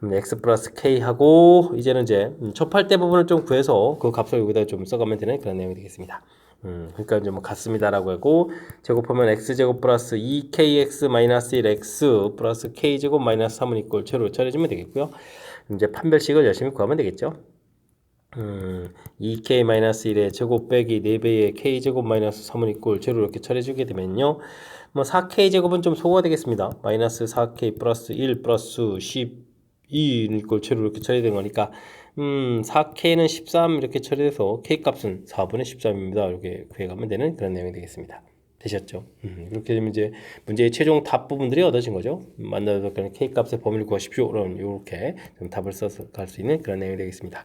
x 플러스 k 하고 이제는 이제 접할 때 부분을 좀 구해서 그 값을 여기다 좀 써가면 되는 그런 내용이 되겠습니다. 그러니까 이제 뭐 같습니다라고 하고 제곱하면 x제곱 플러스 2kx 마이너스 1x 플러스 k제곱 마이너스 3은 이꼴 제로 처리해주면 되겠고요. 이제 판별식을 열심히 구하면 되겠죠. 2k 마이너스 1의 제곱 빼기 4배의 k제곱 마이너스 3은 이꼴 제로 이렇게 처리해주게 되면요. 뭐 4k 제곱은 좀 소거가 되겠습니다. 마이너스 4k 플러스 1 플러스 10 2꼴 채로 이렇게 처리된 거니까 4K는 13 이렇게 처리돼서 K값은 4분의 13입니다. 이렇게 구해가면 되는 그런 내용이 되겠습니다. 되셨죠? 이렇게 되면 이제 문제의 최종 답 부분들이 얻어진 거죠. 만나서 그냥 K값의 범위를 구하십시오. 이렇게 좀 답을 써서 갈 수 있는 그런 내용이 되겠습니다.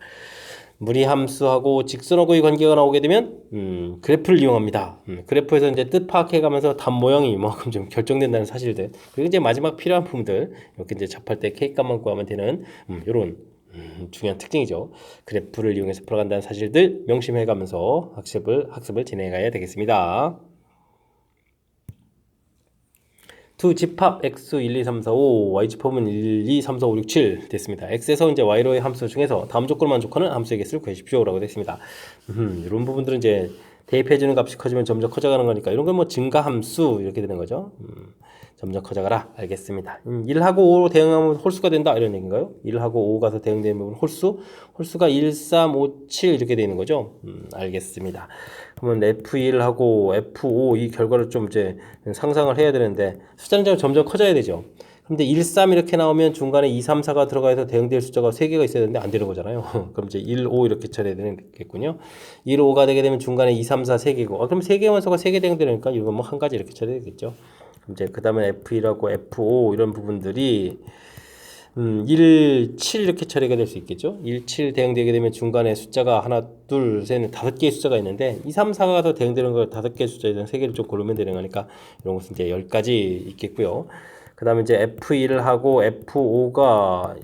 무리함수하고 직선하고의 관계가 나오게 되면 그래프를 이용합니다. 그래프에서 이제 뜻 파악해가면서 답 모양이 이만큼 좀 결정된다는 사실들. 그리고 이제 마지막 필요한 부분들 이렇게 이제 접할 때 K값만 구하면 되는 이런 중요한 특징이죠. 그래프를 이용해서 풀어간다는 사실들 명심해가면서 학습을 진행해가야 되겠습니다. 두 집합 x 1, 2, 3, 4, 5 y 집합은 1, 2, 3, 4, 5, 6, 7 됐습니다. x에서 이제 y로의 함수 중에서 다음 조건을 만족하는 함수의 개수를 구하십시오라고 됐습니다. 이런 부분들은 이제 대입해주는 값이 커지면 점점 커져가는 거니까 이런 건 뭐 증가함수 이렇게 되는 거죠. 점점 커져가라. 알겠습니다. 1하고 5로 대응하면 홀수가 된다 이런 얘기인가요? 1하고 5가 서 대응되면 홀수가 1, 3, 5, 7 이렇게 되는 거죠. 알겠습니다. 그러면 F1하고 F5 이 결과를 좀 이제 상상을 해야 되는데 숫자는 점점 커져야 되죠. 근데 1, 3 이렇게 나오면 중간에 2, 3, 4가 들어가서 대응될 숫자가 3개가 있어야 되는데 안 되는 거잖아요. 그럼 이제 1, 5 이렇게 처리해야 되겠군요. 1, 5가 되게 되면 중간에 2, 3, 4 3개고 그럼 3개 원소가 3개 대응되니까 이건 뭐 한 가지 이렇게 처리되겠죠. 이제 그 다음에 F1하고 F5 이런 부분들이 1, 7 이렇게 처리가 될 수 있겠죠. 1, 7 대응되게 되면 중간에 숫자가 하나, 둘, 셋, 5개의 숫자가 있는데 2, 3, 4가 더 대응되는 걸 5개의 숫자에서 3개를 좀 고르면 되는 거니까 이런 것은 이제 10가지 있겠고요. 그 다음에 이제 F1하고 F5가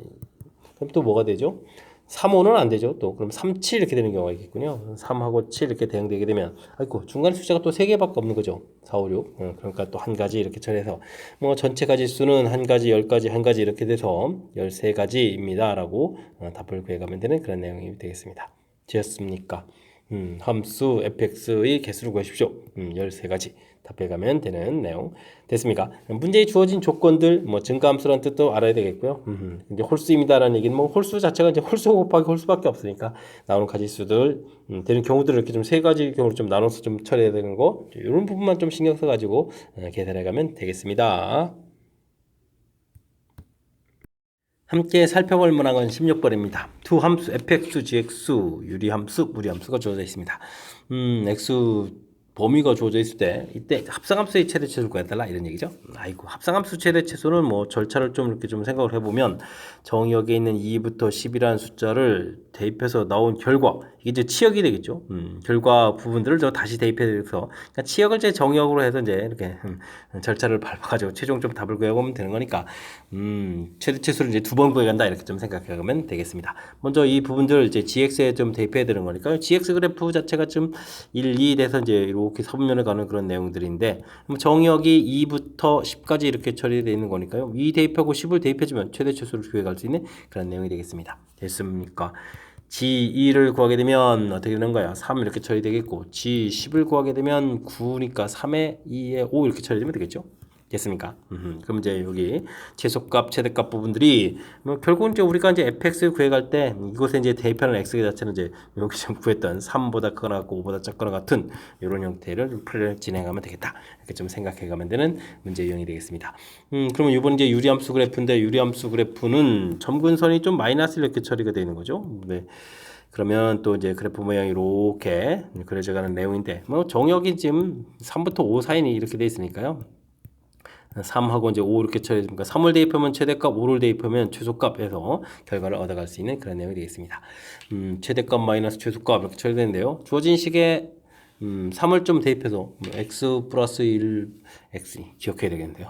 그럼 또 뭐가 되죠? 3, 5는 안 되죠. 또 그럼 3, 7 이렇게 되는 경우가 있겠군요. 3하고 7 이렇게 대응되게 되면 아이고 중간 숫자가 또 3개밖에 없는 거죠. 4, 5, 6. 그러니까 또 한 가지 이렇게 처리해서 뭐 전체 가지수는 한 가지, 10가지, 한 가지 이렇게 돼서 13가지입니다. 라고 답을 구해가면 되는 그런 내용이 되겠습니다. 되었습니까? 함수 fx의 개수를 구하십시오. 13가지 답해가면 되는 내용 됐습니까? 문제에 주어진 조건들 뭐 증가함수라는 뜻도 알아야 되겠고요. 이제 홀수입니다라는 얘기는 뭐 홀수 자체가 이제 홀수 곱하기 홀수밖에 없으니까 나오는 가지수들 되는 경우들을 이렇게 좀 세 가지 경우로 좀 나눠서 좀 처리해야 되는 거 이런 부분만 좀 신경 써가지고 계산해가면 되겠습니다. 함께 살펴볼 문항은 16번입니다. 두 함수 fx, gx, 유리함수, 무리함수가 주어져 있습니다. x 범위가 주어져 있을 때 이때 합성함수의 최대치수를 구해달라 이런 얘기죠. 아이고 합성함수 최대치수는 뭐 절차를 좀 이렇게 좀 생각을 해보면 정의역에 있는 2부터 10이라는 숫자를 대입해서 나온 결과 이게 이제 치역이 되겠죠. 결과 부분들을 저 다시 대입해서 그러니까 치역을 제 정의역으로 해서 이제 이렇게 절차를 밟아가지고 최종 좀 답을 구해보면 되는 거니까 최대치수를 이제 2번 구해간다 이렇게 좀 생각하면 되겠습니다. 먼저 이 부분들 이제 gx에 좀 대입해야 되는 거니까 gx 그래프 자체가 좀 1, 2 돼서 이제 이렇게 서분면에 가는 그런 내용들인데 정의역이 2부터 10까지 이렇게 처리되어 있는 거니까요. 2 대입하고 10을 대입해주면 최대치수를 구해갈 수 있는 그런 내용이 되겠습니다. 됐습니까? G2를 구하게 되면 어떻게 되는 거야? 3 이렇게 처리되겠고 G10을 구하게 되면 9니까 3에 2에 5 이렇게 처리되면 되겠죠? 됐습니까? 그럼 이제 여기 최소값, 최대값 부분들이 뭐 결국은 이제 우리가 이제 fx 구해갈 때 이곳에 이제 대입하는 x 자체는 이제 여기 좀 구했던 3보다 크거나 같고 5보다 작거나 같은 이런 형태를 풀을 진행하면 되겠다. 이렇게 좀 생각해가면 되는 문제 유형이 되겠습니다. 그러면 이번 이제 유리함수 그래프인데 유리함수 그래프는 점근선이 좀 마이너스 이렇게 처리가 되는 거죠. 네. 그러면 또 이제 그래프 모양이 이렇게 그려져가는 내용인데 뭐 정역이 지금 3부터 5 사이니 이렇게 돼 있으니까요. 3하고 이제 5 이렇게 처리해주니까 3을 대입하면 최대값, 5를 대입하면 최소값에서 결과를 얻어갈 수 있는 그런 내용이 되겠습니다. 최대값 마이너스 최소값 이렇게 처리되는데요. 주어진 식에 3을 좀 대입해서 x 플러스 1 x 기억해야 되겠는데요.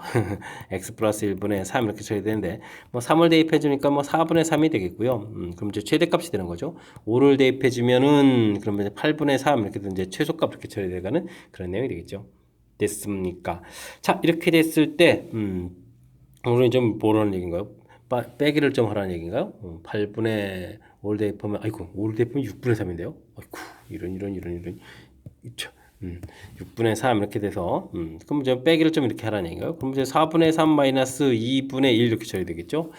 x 플러스 1분의 3 이렇게 처리되는데 뭐 3을 대입해 주니까 뭐 4분의 3이 되겠고요. 그럼 이제 최대값이 되는 거죠. 5를 대입해 주면은 그러면 8분의 3 이렇게 이제 최소값 이렇게 처리되가는 그런 내용이 되겠죠. 됐습니까? 자, 이렇게 됐을 때 오늘은 좀 뭐라는 얘기인가요? 빼기를 좀 하라는 얘기인가요? 8분의 5를 대입하면 아이고 5를 대입하면 6분의 3인데요. 아이고 이런 6분의 3 이렇게 돼서 그럼 이제 빼기를 좀 이렇게 하라는 얘기인가요? 그럼 이제 4분의 3 마이너스 2분의 1 이렇게 처리 되겠죠?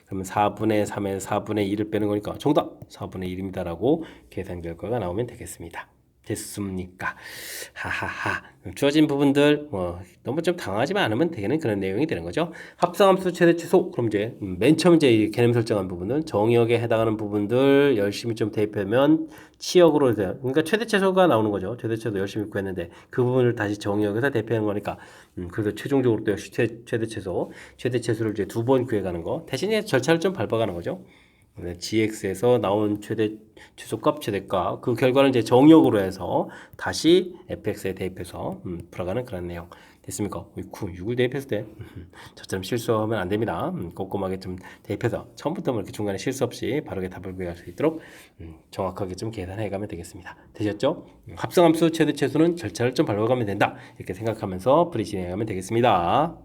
그러면 4분의 3에서 4분의 2를 빼는 거니까 정답 4분의 1입니다라고 계산 결과가 나오면 되겠습니다. 됐습니까? 하하하. 주어진 부분들 뭐 너무 좀 당하지만 않으면 되는 그런 내용이 되는 거죠. 합성함수 최대 최소. 그럼 이제 맨 처음 이제 개념 설정한 부분은 정의역에 해당하는 부분들 열심히 좀 대입하면 치역으로 돼요. 그러니까 최대 최소가 나오는 거죠. 최대 최소 열심히 구했는데 그 부분을 다시 정의역에서 대표하는 거니까 그래서 최종적으로 또 역시 최대 최소를 이제 2번 구해가는 거. 대신에 절차를 좀 밟아가는 거죠. GX에서 나온 최소값, 최대값 그 결과를 이제 정역으로 해서 다시 fx에 대입해서 풀어가는 그런 내용 됐습니까? 6을 대입했을 때 저처럼 실수하면 안 됩니다. 꼼꼼하게 좀 대입해서 처음부터 뭐 이렇게 중간에 실수 없이 바르게 답을 구할 수 있도록 정확하게 좀 계산해 가면 되겠습니다. 되셨죠? 합성함수 최대 최소는 절차를 좀 밟아가면 된다. 이렇게 생각하면서 풀이 진행해 가면 되겠습니다.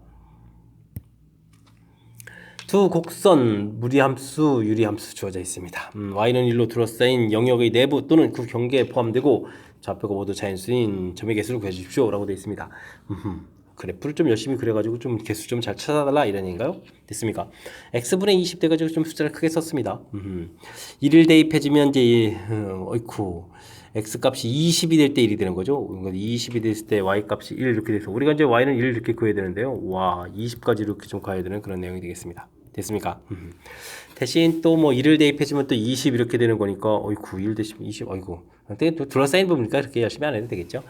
두 곡선 무리함수, 유리함수 주어져 있습니다. y는 1로 둘러싸인 영역의 내부 또는 그 경계에 포함되고 좌표가 모두 자연수인 점의 개수를 구해주십시오 라고 되어 있습니다. 그래프를 좀 열심히 그려가지고 좀 개수 좀 잘 찾아달라 이런 얘기인가요? 됐습니까? x분의 20 돼가지고 좀 숫자를 크게 썼습니다. 1을 대입해주면 이제 어이쿠 x값이 20이 될 때 1이 되는 거죠. 20이 됐을 때 y값이 1 이렇게 돼서 우리가 이제 y는 1 이렇게 구해야 되는데요. 와 20까지 이렇게 좀 가야 되는 그런 내용이 되겠습니다. 됐습니까? 대신 또 뭐 1을 대입해주면 또 20 이렇게 되는 거니까 어이구 1 대신 20 어이구 되게 또 둘러싸인 부분이니까 그렇게 열심히 안 해도 되겠죠.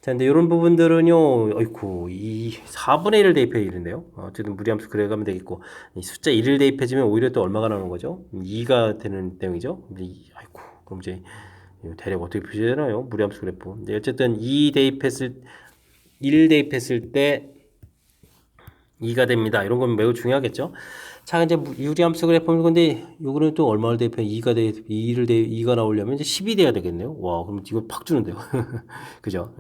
자 근데 이런 부분들은요 어이구 이 4분의 1을 대입해 이런데요. 어쨌든 무리함수 그려가면 되겠고 이 숫자 1을 대입해주면 오히려 또 얼마가 나오는 거죠? 2가 되는 내용이죠. 아이고 그럼 이제 대략 어떻게 표시되나요? 무리함수 그래프. 근데 어쨌든 1 대입했을 때 2가 됩니다. 이런 건 매우 중요하겠죠. 자, 이제 유리함수 그래프는 근데 요거는 또 얼마를 대입해 2가 나오려면 이제 10이 돼야 되겠네요. 와, 그럼 이거 팍 주는데요. 그죠?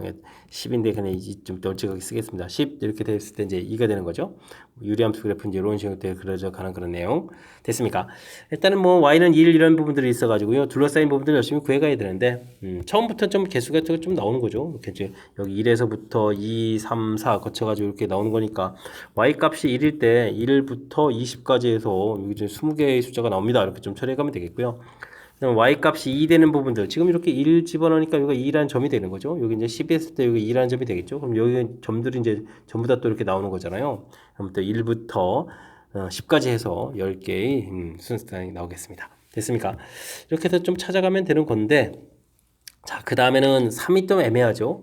10인데 그냥 좀 널찍하게 쓰겠습니다. 10 이렇게 됐을 때 이제 2가 되는 거죠. 유리함수 그래프는 이제 이런 식으로 그려져 가는 그런 내용 됐습니까? 일단은 뭐 y는 1 이런 부분들이 있어가지고요. 둘러싸인 부분들 열심히 구해가야 되는데 처음부터 좀 개수가 좀 나오는 거죠. 이렇게 이제 여기 1에서부터 2, 3, 4 거쳐가지고 이렇게 나오는 거니까 y 값이 1일 때 1부터 20까지 해서 여기 이제 20개의 숫자가 나옵니다. 이렇게 좀 처리해가면 되겠고요. 그다음 y 값이 2 되는 부분들 지금 이렇게 1 집어넣으니까 여기가 2라는 점이 되는 거죠. 여기 이제 10 했을 때 여기 2라는 점이 되겠죠. 그럼 여기 점들이 이제 전부 다 또 이렇게 나오는 거잖아요. 그럼 또 1부터 10까지 해서 10개의 순서가 나오겠습니다. 됐습니까? 이렇게 해서 좀 찾아가면 되는 건데 자, 그 다음에는 3이 좀 애매하죠.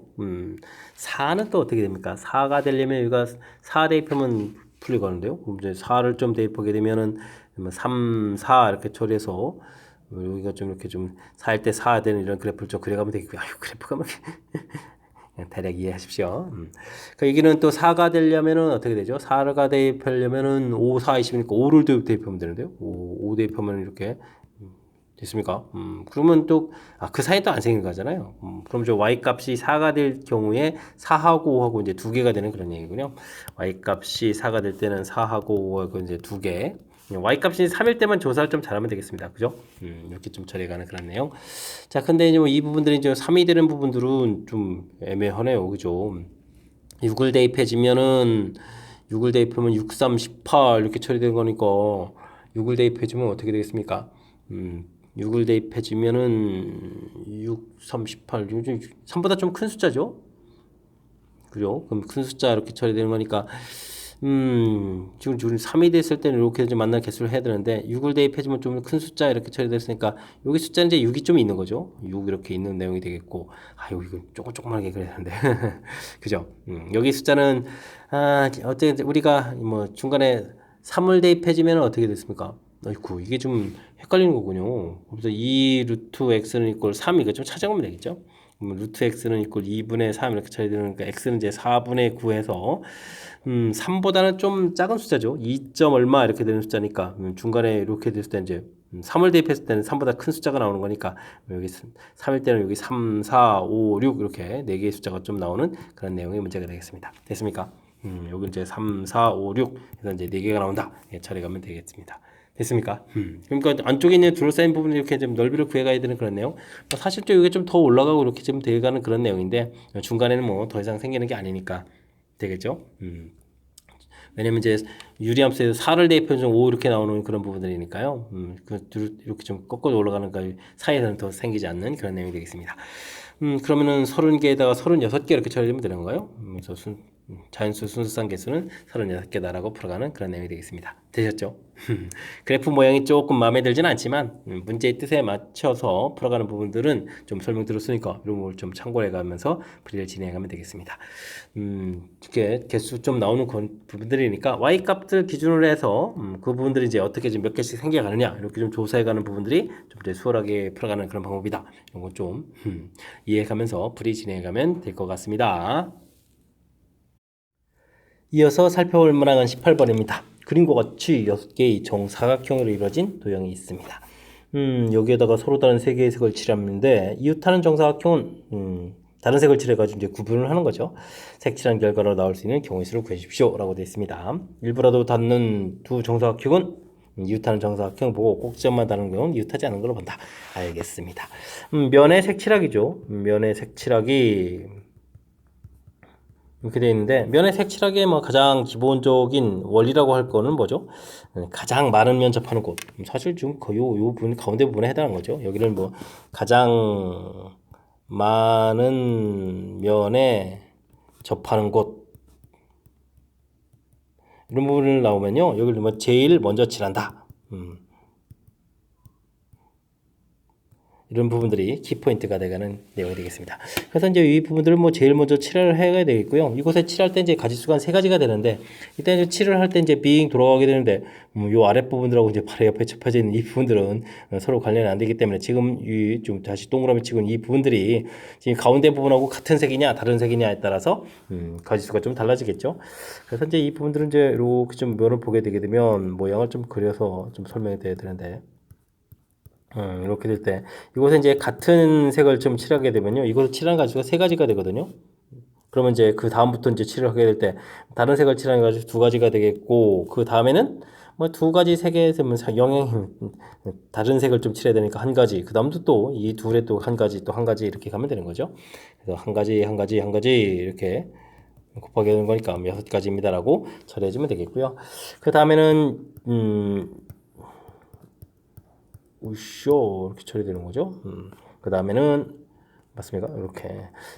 4는 또 어떻게 됩니까? 4가 되려면 여기가 4 대입하면 풀리거든요. 그럼 이제 4를 좀 대입하게 되면은 3, 4 이렇게 처리해서 여기가 좀 이렇게 좀 4일 때 4 되는 이런 그래프를 좀 그려가면 되겠고요. 아유, 그래프가 막 대략 이해하십시오. 그 여기는 또 4가 되려면은 어떻게 되죠? 4가 대입하려면은 5, 4, 20이니까 5를 대입하면 되는데요. 5 대입하면 이렇게 됐습니까? 그러면 또, 그 사이에 또 안 생긴 거잖아요. 그럼 저 y 값이 4가 될 경우에 4하고 5하고 이제 두 개가 되는 그런 얘기군요. y 값이 4가 될 때는 4하고 5하고 이제 두 개. y 값이 3일 때만 조사를 좀 잘하면 되겠습니다. 그죠? 이렇게 좀 처리가는 그런 내용. 자, 근데 이제 뭐이 부분들이 이제 3이 되는 부분들은 좀 애매하네요. 그죠? 6을 대입해주면은 6을 대입하면 6, 3, 18 이렇게 처리되는 거니까 6을 대입해주면 어떻게 되겠습니까? 6을 대입해주면은 6, 3, 18 3보다 좀 큰 숫자죠? 그죠? 그럼 큰 숫자 이렇게 처리되는 거니까 지금 3이 됐을 때는 이렇게 좀 만날 개수를 해야 되는데 6을 대입해주면 좀 큰 숫자 이렇게 처리됐으니까 여기 숫자는 이제 6이 좀 있는 거죠. 6 이렇게 있는 내용이 되겠고 이거 조그맣게 그려야 되는데 그죠? 여기 숫자는 어쨌든 우리가 뭐 중간에 3을 대입해주면 어떻게 됐습니까? 아이고 이게 좀 헷갈리는 거군요. 그래서 2 루트 x는 이꼴 3 이거 좀 찾아보면 되겠죠? 루트 x는 이꼴 2분의 3 이렇게 처리되니까 x는 이제 4분의 9해서 3보다는 좀 작은 숫자죠. 2점 얼마 이렇게 되는 숫자니까 중간에 이렇게 됐을 때 이제 3을 대입했을 때는 3보다 큰 숫자가 나오는 거니까 여기 3일 때는 여기 3, 4, 5, 6 이렇게 4개의 숫자가 좀 나오는 그런 내용의 문제가 되겠습니다. 됐습니까? 여기 이제 3, 4, 5, 6 해서 이제 4개가 나온다. 예, 처리가면 되겠습니다. 됐습니까? 그러니까 안쪽에 있는 둘러싸인 부분을 이렇게 좀 넓이를 구해가야 되는 그런 내용. 사실 좀 이게 좀 더 올라가고 이렇게 좀 돼가는 그런 내용인데 중간에는 뭐 더 이상 생기는 게 아니니까 되겠죠. 왜냐면 이제 유리함수에서 4를 대입해서 5 이렇게 나오는 그런 부분들이니까요. 이렇게 좀 꺾어 올라가는 거 사이에서는 더 생기지 않는 그런 내용이 되겠습니다. 그러면은 30개에다가 36개 이렇게 처리되면 되는 건가요? 그래서 자연수 순수상 개수는 36개다라고 풀어가는 그런 내용이 되겠습니다. 되셨죠? 그래프 모양이 조금 마음에 들지는 않지만 문제의 뜻에 맞춰서 풀어가는 부분들은 좀 설명드렸으니까 이런 걸 좀 참고해 가면서 풀이를 진행하면 되겠습니다. 이렇게 개수 좀 나오는 부분들이니까 y 값들 기준으로 해서 그 부분들이 이제 어떻게 몇 개씩 생겨가느냐 이렇게 좀 조사해가는 부분들이 좀 이제 수월하게 풀어가는 그런 방법이다. 이런 거 좀 이해가면서 풀이 진행해가면 될 것 같습니다. 이어서 살펴볼 문항은 18번입니다. 그림과 같이 6개의 정사각형으로 이루어진 도형이 있습니다. 여기에다가 서로 다른 3개의 색을 칠했는데 이웃하는 정사각형은 다른 색을 칠해가지고 이제 구분을 하는 거죠. 색칠한 결과로 나올 수 있는 경우의 수를 구해주십시오 라고 되어 있습니다. 일부라도 닿는 두 정사각형은 이웃하는 정사각형 보고 꼭지점만 다른 경우는 이웃하지 않은 걸로 본다. 알겠습니다. 면의 색칠하기죠. 면의 색칠하기 이렇게 되어 있는데 면의 색칠하기의 뭐 가장 기본적인 원리라고 할 거는 뭐죠? 가장 많은 면 접하는 곳. 사실 지금 거의 요 부분 가운데 부분에 해당하는 거죠. 여기는 뭐 가장 많은 면에 접하는 곳 이런 부분을 나오면요. 여기를 뭐 제일 먼저 칠한다. 이런 부분들이 키포인트가 되가는 내용이 되겠습니다. 그래서 이제 이 부분들을 뭐 제일 먼저 칠을 해야 되겠고요. 이곳에 칠할 때 이제 가지수가 한 3가지가 되는데, 일단 이제 칠을 할 때 이제 빙 돌아가게 되는데, 요 아랫부분들하고 이제 바로 옆에 접혀져 있는 이 부분들은 서로 관련이 안 되기 때문에 지금 이 좀 다시 동그라미 치고 이 부분들이 지금 가운데 부분하고 같은 색이냐, 다른 색이냐에 따라서 가지수가 좀 달라지겠죠. 그래서 이제 이 부분들은 이제 이렇게 좀 면을 보게 되게 되면 모양을 좀 그려서 좀 설명이 돼야 되는데, 이렇게 될 때 이곳에 이제 같은 색을 좀 칠하게 되면요, 이곳을 칠한 가지가 3가지가 되거든요. 그러면 이제 그 다음부터 이제 칠을 하게 될 때 다른 색을 칠한 가지고 2가지가 되겠고, 그 다음에는 뭐 2가지, 3개 되면 영향이 다른 색을 좀 칠해야 되니까 1가지, 그 다음도 또 이 둘에 또 1가지, 또 1가지 이렇게 가면 되는 거죠. 그래서 1가지, 1가지, 1가지 이렇게 곱하게 되는 거니까 6가지입니다라고 처리해주면 되겠고요. 그 다음에는 우쇼 이렇게 처리되는 거죠. 그 다음에는 맞습니까? 이렇게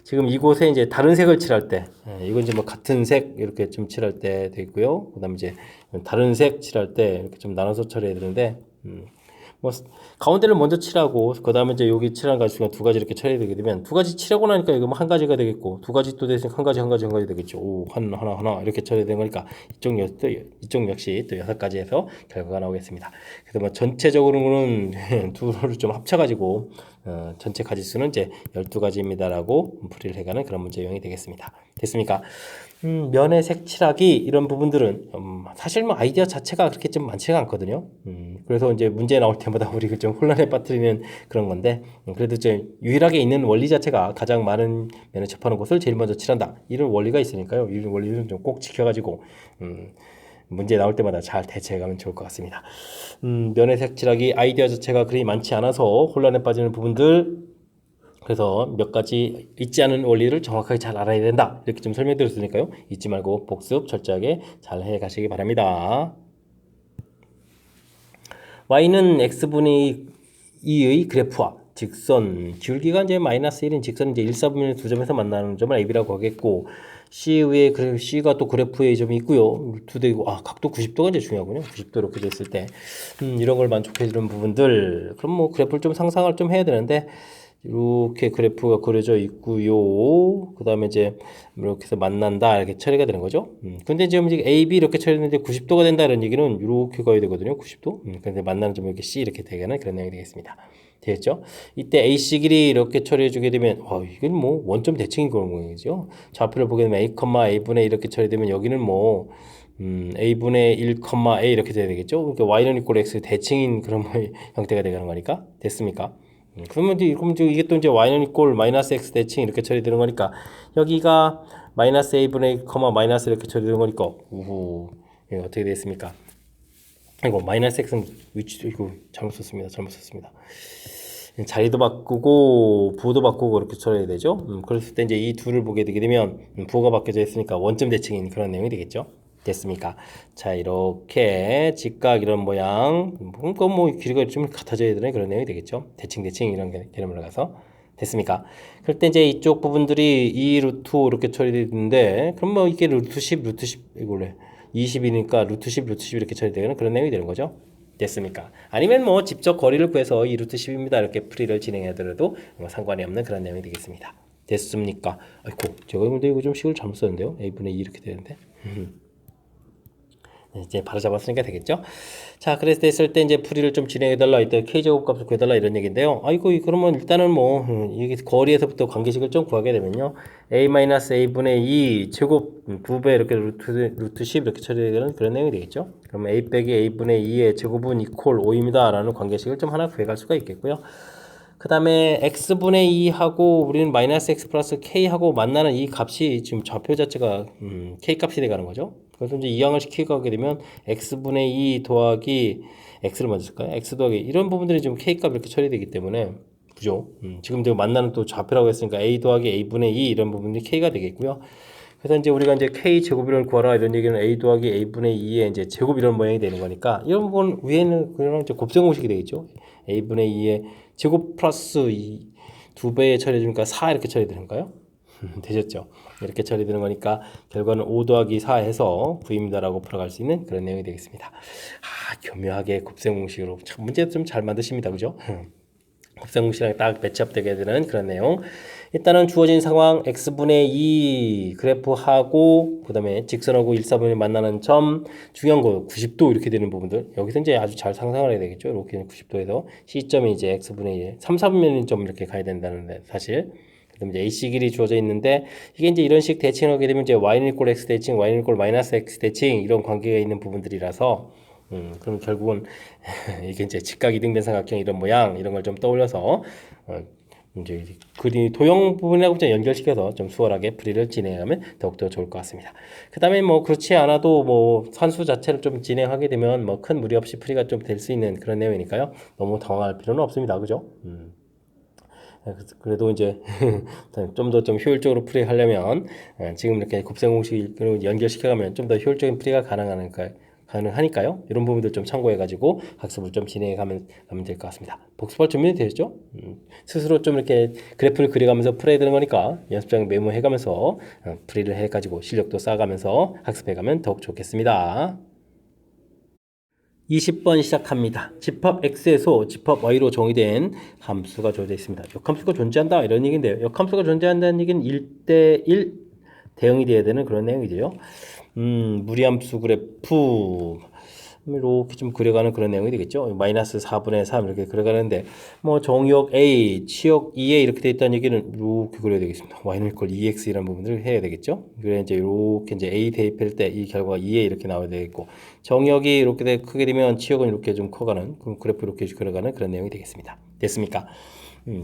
지금 이곳에 이제 다른 색을 칠할 때, 이건 이제 뭐 같은 색 이렇게 좀 칠할 때 되고요. 그다음에 이제 다른 색 칠할 때 이렇게 좀 나눠서 처리해야 되는데, 뭐 가운데를 먼저 칠하고 그다음에 이제 여기 칠한 가지가 2가지 이렇게 처리되게 되면 2가지 칠하고 나니까 이거 뭐 1가지가 되겠고 2가지 또 대신 1가지 되겠죠. 오, 하나 이렇게 처리된 거니까 이쪽 역시 또 6가지 해서 결과가 나오겠습니다. 그래서 뭐 전체적으로는 두를 좀 합쳐가지고 전체 가지수는 이제 12가지입니다라고 풀이를 해가는 그런 문제 유형이 되겠습니다. 됐습니까? 면의 색칠하기 이런 부분들은 사실 뭐 아이디어 자체가 그렇게 좀 많지가 않거든요. 그래서 이제 문제 나올 때마다 우리 좀 혼란에 빠뜨리는 그런 건데, 그래도 이제 유일하게 있는 원리 자체가 가장 많은 면에 접하는 곳을 제일 먼저 칠한다 이런 원리가 있으니까요. 이 원리는 좀 꼭 지켜가지고 문제 나올 때마다 잘 대처해가면 좋을 것 같습니다. 면의 색칠하기 아이디어 자체가 그리 많지 않아서 혼란에 빠지는 부분들, 그래서 몇 가지 잊지 않은 원리를 정확하게 잘 알아야 된다. 이렇게 좀 설명드렸으니까요. 잊지 말고 복습 철저하게 잘 해 가시기 바랍니다. y는 x분의 2의 그래프와 직선, 기울기가 이제 마이너스 1인 직선은 이제 1, 4분의 두 점에서 만나는 점을 AB라고 하겠고, C의 그래프, C가 또 그래프의 점이 있고요. 루트되고, 각도 90도가 이제 중요하군요. 90도 이렇게 됐을 때. 이런 걸 만족해주는 부분들. 그럼 뭐 그래프를 좀 상상을 좀 해야 되는데, 이렇게 그래프가 그려져 있고요. 그 다음에 이제 이렇게 해서 만난다 이렇게 처리가 되는 거죠. 근데 지금 A, B 이렇게 처리했는데 90도가 된다 이런 얘기는 이렇게 가야 되거든요. 90도. 근데 만나는 점 이렇게 C 이렇게 되는 그런 내용이 되겠습니다. 되겠죠? 이때 AC 길이 이렇게 처리해 주게 되면 이건 뭐 원점 대칭인 그런 모양이죠. 좌표를 보게 되면 A, A분의 이렇게 처리되면 여기는 뭐 A분의 1, A 이렇게 돼야 되겠죠. 그러니까 Y는 이꼴 X 대칭인 그런 형태가 되는 거니까 됐습니까? 그러면 이게 또 이제 y는 이꼴 마이너스 x 대칭 이렇게 처리되는 거니까 여기가 마이너스 a분의 마이너스 이렇게 처리되는 거니까 우후 이거 어떻게 되겠습니까? 이거 마이너스 x는 위치 이거 잘못 썼습니다. 자리도 바꾸고 부호도 바꾸고 그렇게 처리해야 되죠. 그랬을 때 이제 이 둘을 보게 되게 되면 부호가 바뀌어져 있으니까 원점 대칭인 그런 내용이 되겠죠. 됐습니까? 자, 이렇게 직각 이런 모양, 그건 뭐 길이가 좀 같아져야 되는 그런 내용이 되겠죠. 대칭 이런 개념으로 가서 됐습니까? 그럴 때 이제 이쪽 부분들이 2 루트 이렇게 처리되는데, 그럼 뭐 이게 루트 10 이거 원래 20이니까 루트 10 이렇게 처리되는 그런 내용이 되는 거죠. 됐습니까? 아니면 뭐 직접 거리를 구해서 2 루트 10입니다 이렇게 풀이를 진행하더라도 뭐 상관이 없는 그런 내용이 되겠습니다. 됐습니까? 아이고, 제가 근데 이거 좀 식을 잘못 썼는데요. a분의 2 이렇게 되는데. 이제 바로 잡았으니까 되겠죠. 자, 그래서 됐을 때 이제 풀이를 좀 진행해달라, 이때 k제곱 값을 구해달라 이런 얘기인데요. 그러면 일단은 뭐 이게 거리에서부터 관계식을 좀 구하게 되면요, a-a분의 2 제곱 2배 이렇게 루트 10 이렇게 처리되는 그런 내용이 되겠죠. 그러면 a 빼기 a분의 2의 제곱은 이퀄 5입니다 라는 관계식을 좀 하나 구해갈 수가 있겠고요. 그 다음에 x분의 2하고 우리는 마이너스 x 플러스 k하고 만나는 이 값이 지금 좌표 자체가 k 값이 돼가는 거죠. 그래서 이제 이항을 시키게 하게 되면 x분의 2 더하기 x를 먼저 쓸까요? x 더하기 이런 부분들이 지금 k 값 이렇게 처리되기 때문에 그죠? 지금 제가 만나는 또 좌표라고 했으니까 a 더하기 a분의 2 이런 부분들이 k가 되겠고요. 그래서 이제 우리가 이제 k 제곱이론을 구하라 이런 얘기는 a 더하기 a분의 2의 이제 제곱 이런 모양이 되는 거니까 이런 부분 위에는 그냥 이제 곱셈 공식이 되겠죠. a분의 2의 제곱 플러스 2배에 처리해주니까 4 이렇게 처리되는가요? 되셨죠? 이렇게 처리되는 거니까 결과는 5 더하기 4 해서 9입니다라고 풀어갈 수 있는 그런 내용이 되겠습니다. 교묘하게 곱셈 공식으로 참 문제 좀 잘 만드십니다. 그죠? 곱셈 공식이랑 딱 매치업되게 되는 그런 내용. 일단은 주어진 상황 x분의 2 그래프하고 그 다음에 직선하고 1, 4분이 만나는 점 중요한 거 90도 이렇게 되는 부분들 여기서 이제 아주 잘 상상을 해야 되겠죠. 이렇게 90도에서 C점이 이제 x분의 2 3, 4분면인 점 이렇게 가야 된다는데 사실 그다음에 이제 AC 길이 주어져 있는데 이게 이제 이런 식 대칭하게 되면 이제 y는 이꼴 x 대칭, y는 이꼴 마이너스 x 대칭 이런 관계가 있는 부분들이라서 그럼 결국은 이게 이제 직각 이등변 삼각형 이런 모양 이런 걸 좀 떠올려서 이제 그림 도형 부분하고 좀 연결시켜서 좀 수월하게 풀이를 진행하면 더욱더 좋을 것 같습니다. 그 다음에 뭐 그렇지 않아도 뭐 산수 자체를 좀 진행하게 되면 뭐 큰 무리 없이 풀이가 좀 될 수 있는 그런 내용이니까요. 너무 당황할 필요는 없습니다. 그죠? 그래도 이제 좀 더 좀 효율적으로 풀이하려면 지금 이렇게 곱셈 공식을 연결시켜가면 좀 더 효율적인 풀이가 가능하니까요. 이런 부분들 좀 참고해가지고 학습을 좀 진행하면 될 것 같습니다. 복습할 준비는 되셨죠? 스스로 좀 이렇게 그래프를 그려가면서 풀어야 되는 거니까 연습장 메모해가면서 풀이를 해가지고 실력도 쌓아가면서 학습해가면 더욱 좋겠습니다. 20번 시작합니다. 집합 x에서 집합 y로 정의된 함수가 주어져 있습니다. 역함수가 존재한다 이런 얘기인데요. 역함수가 존재한다는 얘기는 1대1 대응이 돼야 되는 그런 내용이죠. 무리함수 그래프 이렇게 좀 그려가는 그런 내용이 되겠죠. 마이너스 4분의 3 이렇게 그려가는데 뭐 정의역 A, 치역 2에 이렇게 돼 있다는 얘기는 이렇게 그려야 되겠습니다. y는 이퀄 2x 이런 부분들을 해야 되겠죠. 그래 이제 이렇게 이제 A 대입할 때 이 결과가 2에 이렇게 나와야 되겠고 정의역이 이렇게 크게 되면 치역은 이렇게 좀 커가는 그럼 그래프 이렇게 그려가는 그런 내용이 되겠습니다. 됐습니까?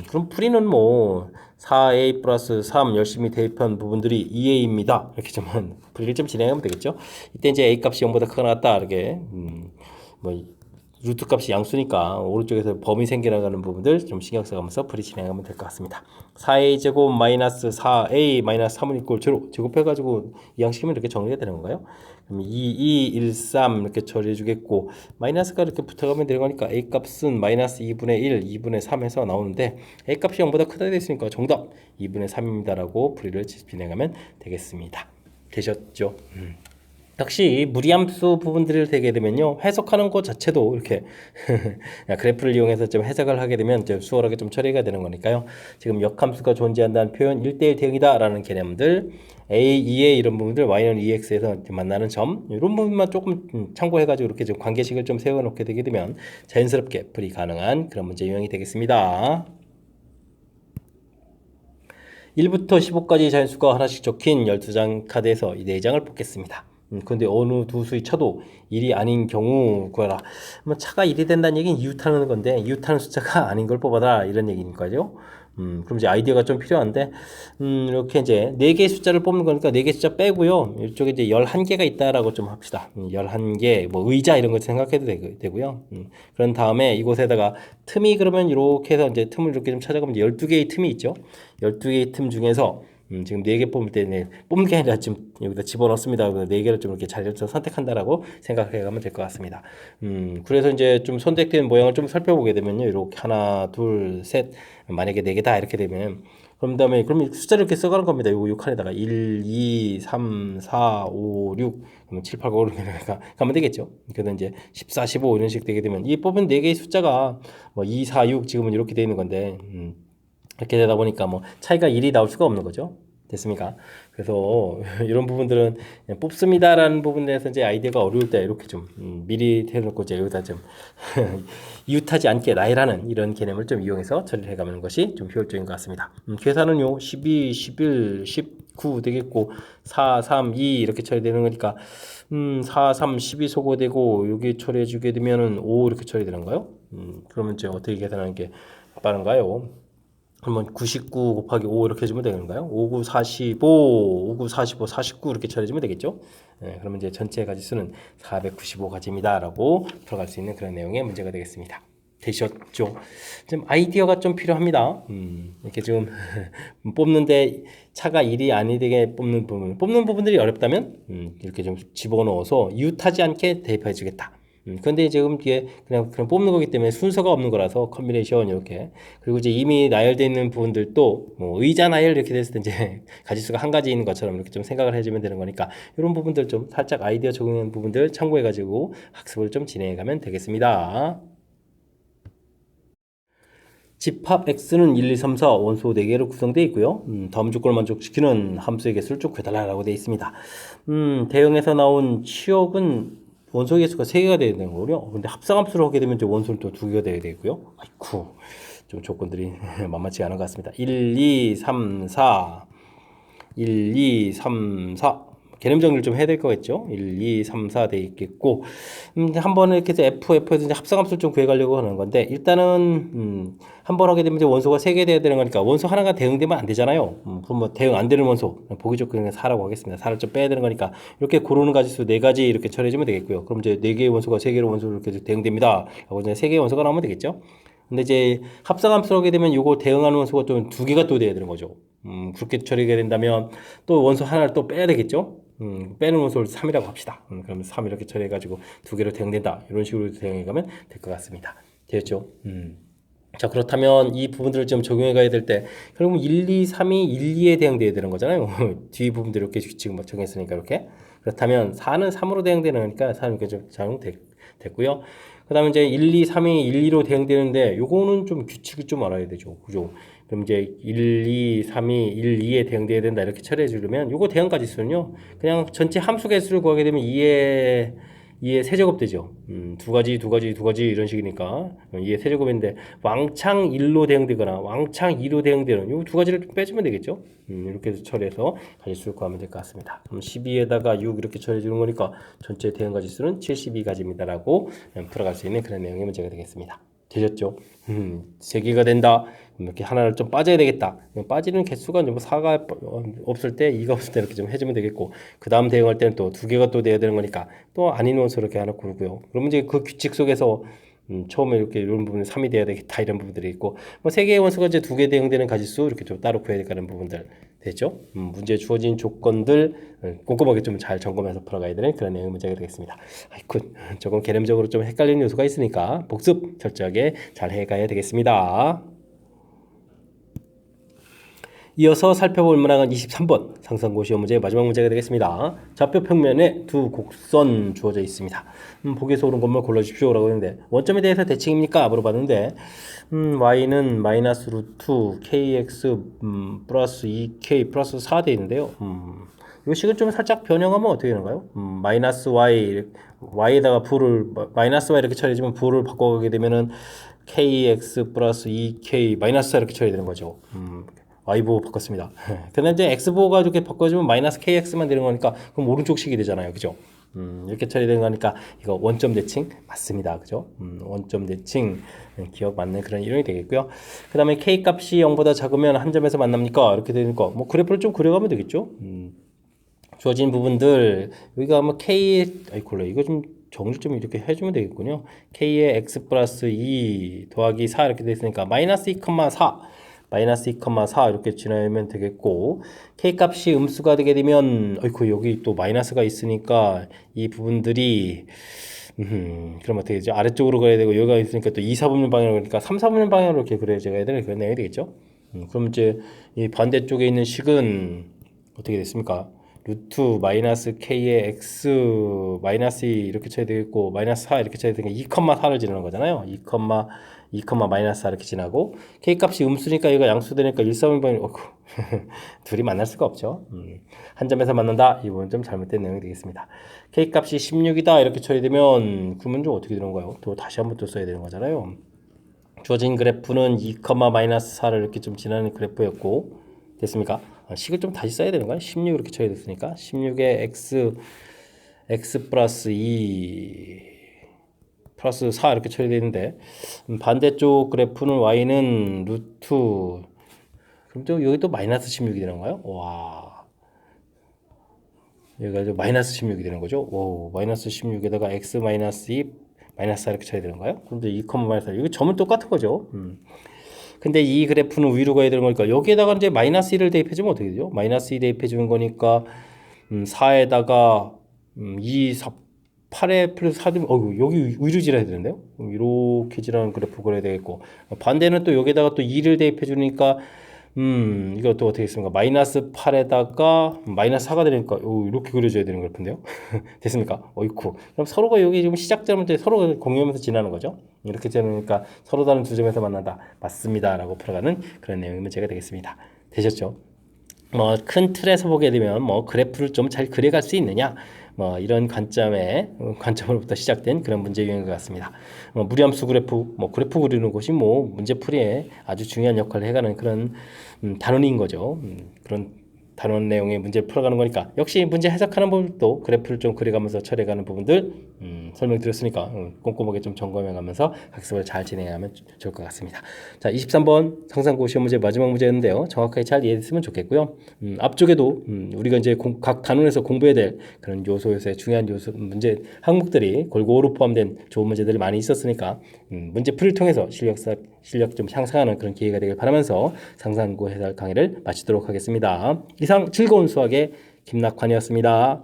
그럼 풀이는 뭐 4a 플러스 3 열심히 대입한 부분들이 2a입니다. 이렇게 좀 풀이를 좀 진행하면 되겠죠. 이때 이제 a 값이 0보다 크거나 같다 이렇게 뭐 루트 값이 양수니까 오른쪽에서 범위 생겨나가는 부분들 좀 신경 써가면서 풀이 진행하면 될 것 같습니다. 4a 제곱 마이너스 4a 마이너스 3은 이꼴 제로 제곱해가지고 이항시키면 이렇게 정리가 되는 건가요? 그럼 2, 2, 1, 3 이렇게 처리해 주겠고 마이너스가 이렇게 붙어가면 되는 거니까 a 값은 마이너스 2분의 1, 2분의 3에서 나오는데 a 값이 0보다 크다 됐으니까 정답 2분의 3입니다라고 풀이를 진행하면 되겠습니다. 되셨죠? 역시 무리함수 부분들을 되게 되면요 해석하는 것 자체도 이렇게 그래프를 이용해서 좀 해석을 하게 되면 좀 수월하게 좀 처리가 되는 거니까요. 지금 역함수가 존재한다는 표현 1대1 대응이다 라는 개념들 A, 2의 이런 부분들 Y는 2X에서 만나는 점 이런 부분만 조금 참고해 가지고 이렇게 좀 관계식을 좀 세워 놓게 되게 되면 자연스럽게 풀이 가능한 그런 문제 유형이 되겠습니다. 1부터 15까지 자연수가 하나씩 적힌 12장 카드에서 이 4장을 뽑겠습니다. 근데 어느 두 수의 차도 1이 아닌 경우 구하라. 차가 1이 된다는 얘기는 이웃하는 건데 이웃하는 숫자가 아닌 걸 뽑아라 이런 얘기니까요. 그럼 이제 아이디어가 좀 필요한데 이렇게 이제 4개의 숫자를 뽑는 거니까 4개 숫자 빼고요. 이쪽에 이제 11개가 있다라고 좀 합시다. 11개 뭐 의자 이런 거 생각해도 되고요. 그런 다음에 이곳에다가 틈이 그러면 이렇게 해서 이제 틈을 이렇게 좀 찾아가면 12개의 틈이 있죠. 12개의 틈 중에서 지금 4개 뽑을 때는 뽑는 게 아니라 지금 여기다 집어넣습니다. 4개를 좀 이렇게 잘 선택한다라고 생각해 가면 될 것 같습니다. 그래서 이제 좀 선택된 모양을 좀 살펴보게 되면요. 이렇게 하나, 둘, 셋, 만약에 4개다 이렇게 되면 그럼 다음에 그럼 숫자를 이렇게 써가는 겁니다. 요거 6칸에다가 1, 2, 3, 4, 5, 6 그러면 7, 8, 9 이렇게 가면 되겠죠. 그래서 이제 14, 15 이런 식 되게 되면 이 뽑은 4개의 숫자가 뭐 2, 4, 6 지금은 이렇게 되어 있는 건데 이렇게 되다 보니까 뭐 차이가 1이 나올 수가 없는 거죠. 됐습니까? 그래서 이런 부분들은 뽑습니다라는 부분에서 이제 아이디어가 어려울 때 이렇게 좀 미리 해놓고 이제 여기다 좀 이웃하지 않게 나열하는 이런 개념을 좀 이용해서 처리를 해가는 것이 좀 효율적인 것 같습니다. 계산은요 12, 11, 19 되겠고 4, 3, 2 이렇게 처리되는 거니까 4, 3, 12 소거되고 여기 처리해 주게 되면은 5 이렇게 처리되는가요? 그러면 이제 어떻게 계산하는 게 빠른가요? 그러면 99 곱하기 5 이렇게 해주면 되는가요? 5, 9, 45, 5, 9, 45, 49 이렇게 처리해주면 되겠죠? 네, 그러면 이제 전체 가지수는 495가지입니다. 라고 들어갈 수 있는 그런 내용의 문제가 되겠습니다. 되셨죠? 좀 아이디어가 좀 필요합니다. 이렇게 좀 뽑는데 차가 1이 아니되게 뽑는 부분들이 어렵다면 이렇게 좀 집어넣어서 이웃하지 않게 대입해 주겠다. 근데 지금 이게 그냥 뽑는 거기 때문에 순서가 없는 거라서 컨비네이션 이렇게 그리고 이제 이미 나열되어 있는 부분들도 뭐 의자 나열 이렇게 됐을 때 이제 가지수가 한 가지 있는 것처럼 이렇게 좀 생각을 해주면 되는 거니까 이런 부분들 좀 살짝 아이디어 적용하는 부분들 참고해 가지고 학습을 좀 진행해 가면 되겠습니다. 집합 x는 1, 2, 3, 4 원소 4개로 구성되어 있고요. 다음 조건을 만족시키는 함수의 개수를 쭉 구해달라고 되어 있습니다. 대응에서 나온 치역은 원소 개수가 3개가 되어야 되는 거고요. 근데 합성함수로 하게 되면 이제 원소는 또 2개가 되어야 되고요. 아이쿠, 좀 조건들이 만만치 않은 것 같습니다. 1, 2, 3, 4 1, 2, 3, 4 개념 정리를 좀 해야 될 거겠죠. 1, 2, 3, 4 돼 있겠고 한 번에 이렇게 해서 F에서 이제 합성함수를 좀 구해가려고 하는 건데 일단은 한 번 하게 되면 이제 원소가 3개 돼야 되는 거니까 원소 하나가 대응되면 안 되잖아요. 그럼 뭐 대응 안 되는 원소 보기 좋게 그냥 4라고 하겠습니다. 4를 좀 빼야 되는 거니까 이렇게 고르는 가지수 4가지 이렇게 처리해주면 되겠고요. 그럼 이제 4개의 원소가 3개의 원소로 이렇게 대응됩니다. 하고 이제 3개의 원소가 나오면 되겠죠. 근데 이제 합성함수를 하게 되면 요거 대응하는 원소가 좀 2개가 또 돼야 되는 거죠. 그렇게 처리가 된다면 또 원소 하나를 또 빼야 되겠죠. 빼는 원소를 3이라고 합시다. 그러면 3 이렇게 처리해가지고 2개로 대응된다. 이런 식으로 대응해가면 될 것 같습니다. 되었죠? 자, 그렇다면 이 부분들을 좀 적용해 가야 될 때, 결국은 1, 2, 3이 1, 2에 대응돼야 되는 거잖아요. 뒤 부분들 이렇게 지금 정했으니까 이렇게. 그렇다면 4는 3으로 대응되는 거니까 4는 이렇게 좀 적용됐고요. 그 다음에 이제 1, 2, 3이 1, 2로 대응되는데, 요거는 좀 규칙을 좀 알아야 되죠. 그죠? 그럼 이제 1, 2, 3이 1, 2에 대응돼야 된다. 이렇게 처리해 주려면, 요거 대응까지 쓰면요. 그냥 전체 함수 개수를 구하게 되면 2의 세제곱 되죠. 두 가지 이런 식이니까 2의 세제곱인데 왕창 1로 대응되거나 왕창 2로 대응되는 이 두 가지를 좀 빼주면 되겠죠. 이렇게 해서 처리해서 가지수를 구하면 될 것 같습니다. 그럼 12에다가 6 이렇게 처리해 주는 거니까 전체 대응 가지수는 72가지입니다라고 풀어갈 수 있는 그런 내용의 문제가 되겠습니다. 되셨죠? 3개가 된다. 이렇게 하나를 좀 빠져야 되겠다. 빠지는 개수가 뭐 4가 없을 때 2가 없을 때 이렇게 좀 해주면 되겠고 그 다음 대응할 때는 또 2개가 또 돼야 되는 거니까 또 아닌 원소 이렇게 하나 고르고요. 그러면 이제 그 규칙 속에서 처음에 이렇게 이런 부분이 3이 돼야 되겠다 이런 부분들이 있고 뭐 3개의 원소가 이제 2개 대응되는 가지수 이렇게 좀 따로 구해야 되는 부분들 됐죠? 문제에 주어진 조건들 꼼꼼하게 좀 잘 점검해서 풀어가야 되는 그런 내용 문제가 되겠습니다. 아이쿠 조금 개념적으로 좀 헷갈리는 요소가 있으니까 복습 철저하게 잘 해가야 되겠습니다. 이어서 살펴볼 문항은 23번 상상고 시험 문제의 마지막 문제가 되겠습니다. 좌표 평면에 두 곡선 주어져 있습니다. 보기에서 옳은 것만 골라주십시오 라고 했는데 원점에 대해서 대칭입니까? 물어봤는데 y는 마이너스 루트 kx 플러스 2k 플러스 4 되어 있는데요. 이 식을 좀 살짝 변형하면 어떻게 되는가요? 마이너스 y에다가 부를 마이너스 y 이렇게 처리해주면 부를 바꿔가게 되면은 kx 플러스 2k 마이너스 4 이렇게 처리되는 거죠. y보 바꿨습니다. 근데 이제 x보가 이렇게 바꿔주면 마이너스 kx만 되는 거니까 그럼 오른쪽식이 되잖아요. 그죠? 이렇게 처리되는 거니까 이거 원점 대칭 맞습니다. 그죠? 원점 대칭 기억 맞는 그런 이론이 되겠고요. 그 다음에 k 값이 0보다 작으면 한 점에서 만납니까? 이렇게 되니까 뭐 그래프를 좀 그려가면 되겠죠? 주어진 부분들 여기가 아마 k 아이콜레 이거 좀 정리 좀 이렇게 해주면 되겠군요. k의 x 플러스 2 더하기 4 이렇게 돼 있으니까 마이너스 2,4 마이너스 2,4 이렇게 지나면 되겠고 k 값이 음수가 되게 되면 어이쿠 여기 또 마이너스가 있으니까 이 부분들이 그럼 어떻게 되죠? 아래쪽으로 가야 되고 여기가 있으니까 또 2, 4분면 방향으로 그러니까 3, 4분면 방향으로 이렇게 그려져야 되는 그런 내용이 되겠죠? 그럼 이제 이 반대쪽에 있는 식은 어떻게 됐습니까? 루트 마이너스 k의 x 마이너스 2 이렇게 쳐야 되겠고 마이너스 4 이렇게 쳐야 되니까 2,4를 지나는 거잖아요. 2, 마이너스 4 이렇게 지나고 k 값이 음수니까 얘가 양수되니까 1, 4분의 방향 둘이 만날 수가 없죠. 한 점에서 만난다. 이 부분 좀 잘못된 내용이 되겠습니다. k 값이 16이다 이렇게 처리되면 그러면 좀 어떻게 되는 거예요? 또 다시 한번 또 써야 되는 거잖아요. 주어진 그래프는 2, 마이너스 4를 이렇게 좀 지나는 그래프였고 됐습니까? 식을 좀 다시 써야 되는 거야. 16 이렇게 쳐야 됐으니까 16에 x 플러스 2 플러스 4 이렇게 처리되는데 반대쪽 그래프는 y는 루트 그럼 또 여기 또 마이너스 16이 되는 거예요? 와 여기가 마이너스 16이 되는 거죠? 오 마이너스 16에다가 x 마이너스 2 마이너스 4 이렇게 쳐야 되는 거예요? 그런데 2, 마이너스 4 이거 점은 똑같은 거죠? 근데 이 그래프는 위로 가야 되는 거니까 여기에다가 이제 마이너스 1을 대입해주면 어떻게 되죠? 마이너스 2 대입해주는 거니까 4에다가 2, 4, 8에 플러스 4 되면 여기 위로 지나야 되는데요? 이렇게 지나는 그래프 그려야 되겠고 반대는 또 여기에다가 또 2를 대입해주니까 이것도 어떻게 했습니까? 마이너스 8에다가 마이너스 4가 되니까 이렇게 그려줘야 되는 그래프인데요? 됐습니까? 어이쿠. 그럼 서로가 여기 지금 시작점을 서로가 공유하면서 지나는 거죠? 이렇게 지나니까 서로 다른 두 점에서 만난다. 맞습니다. 라고 풀어가는 그런 내용의 문제가 되겠습니다. 되셨죠? 뭐 큰 틀에서 보게 되면 뭐 그래프를 좀 잘 그려갈 수 있느냐 뭐 이런 관점으로부터 시작된 그런 문제 유형인 것 같습니다. 무리함수 그래프 뭐 그래프 그리는 것이 뭐 문제풀이에 아주 중요한 역할을 해가는 그런 단원인 거죠. 그런 단원 내용의 문제를 풀어가는 거니까 역시 문제 해석하는 부분도 그래프를 좀 그려가면서 처리해가는 부분들 설명드렸으니까 꼼꼼하게 좀 점검해가면서 학습을 잘 진행하면 좋을 것 같습니다. 자, 23번 상상고 시험 문제 마지막 문제였는데요. 정확하게 잘 이해했으면 좋겠고요. 앞쪽에도 우리가 이제 각 단원에서 공부해야 될 그런 요소에서의 중요한 요소 문제 항목들이 골고루 포함된 좋은 문제들이 많이 있었으니까 문제 풀이를 통해서 실력 좀 향상하는 그런 기회가 되길 바라면서 상상고 해설 강의를 마치도록 하겠습니다. 이상 즐거운 수학의 김낙환이었습니다.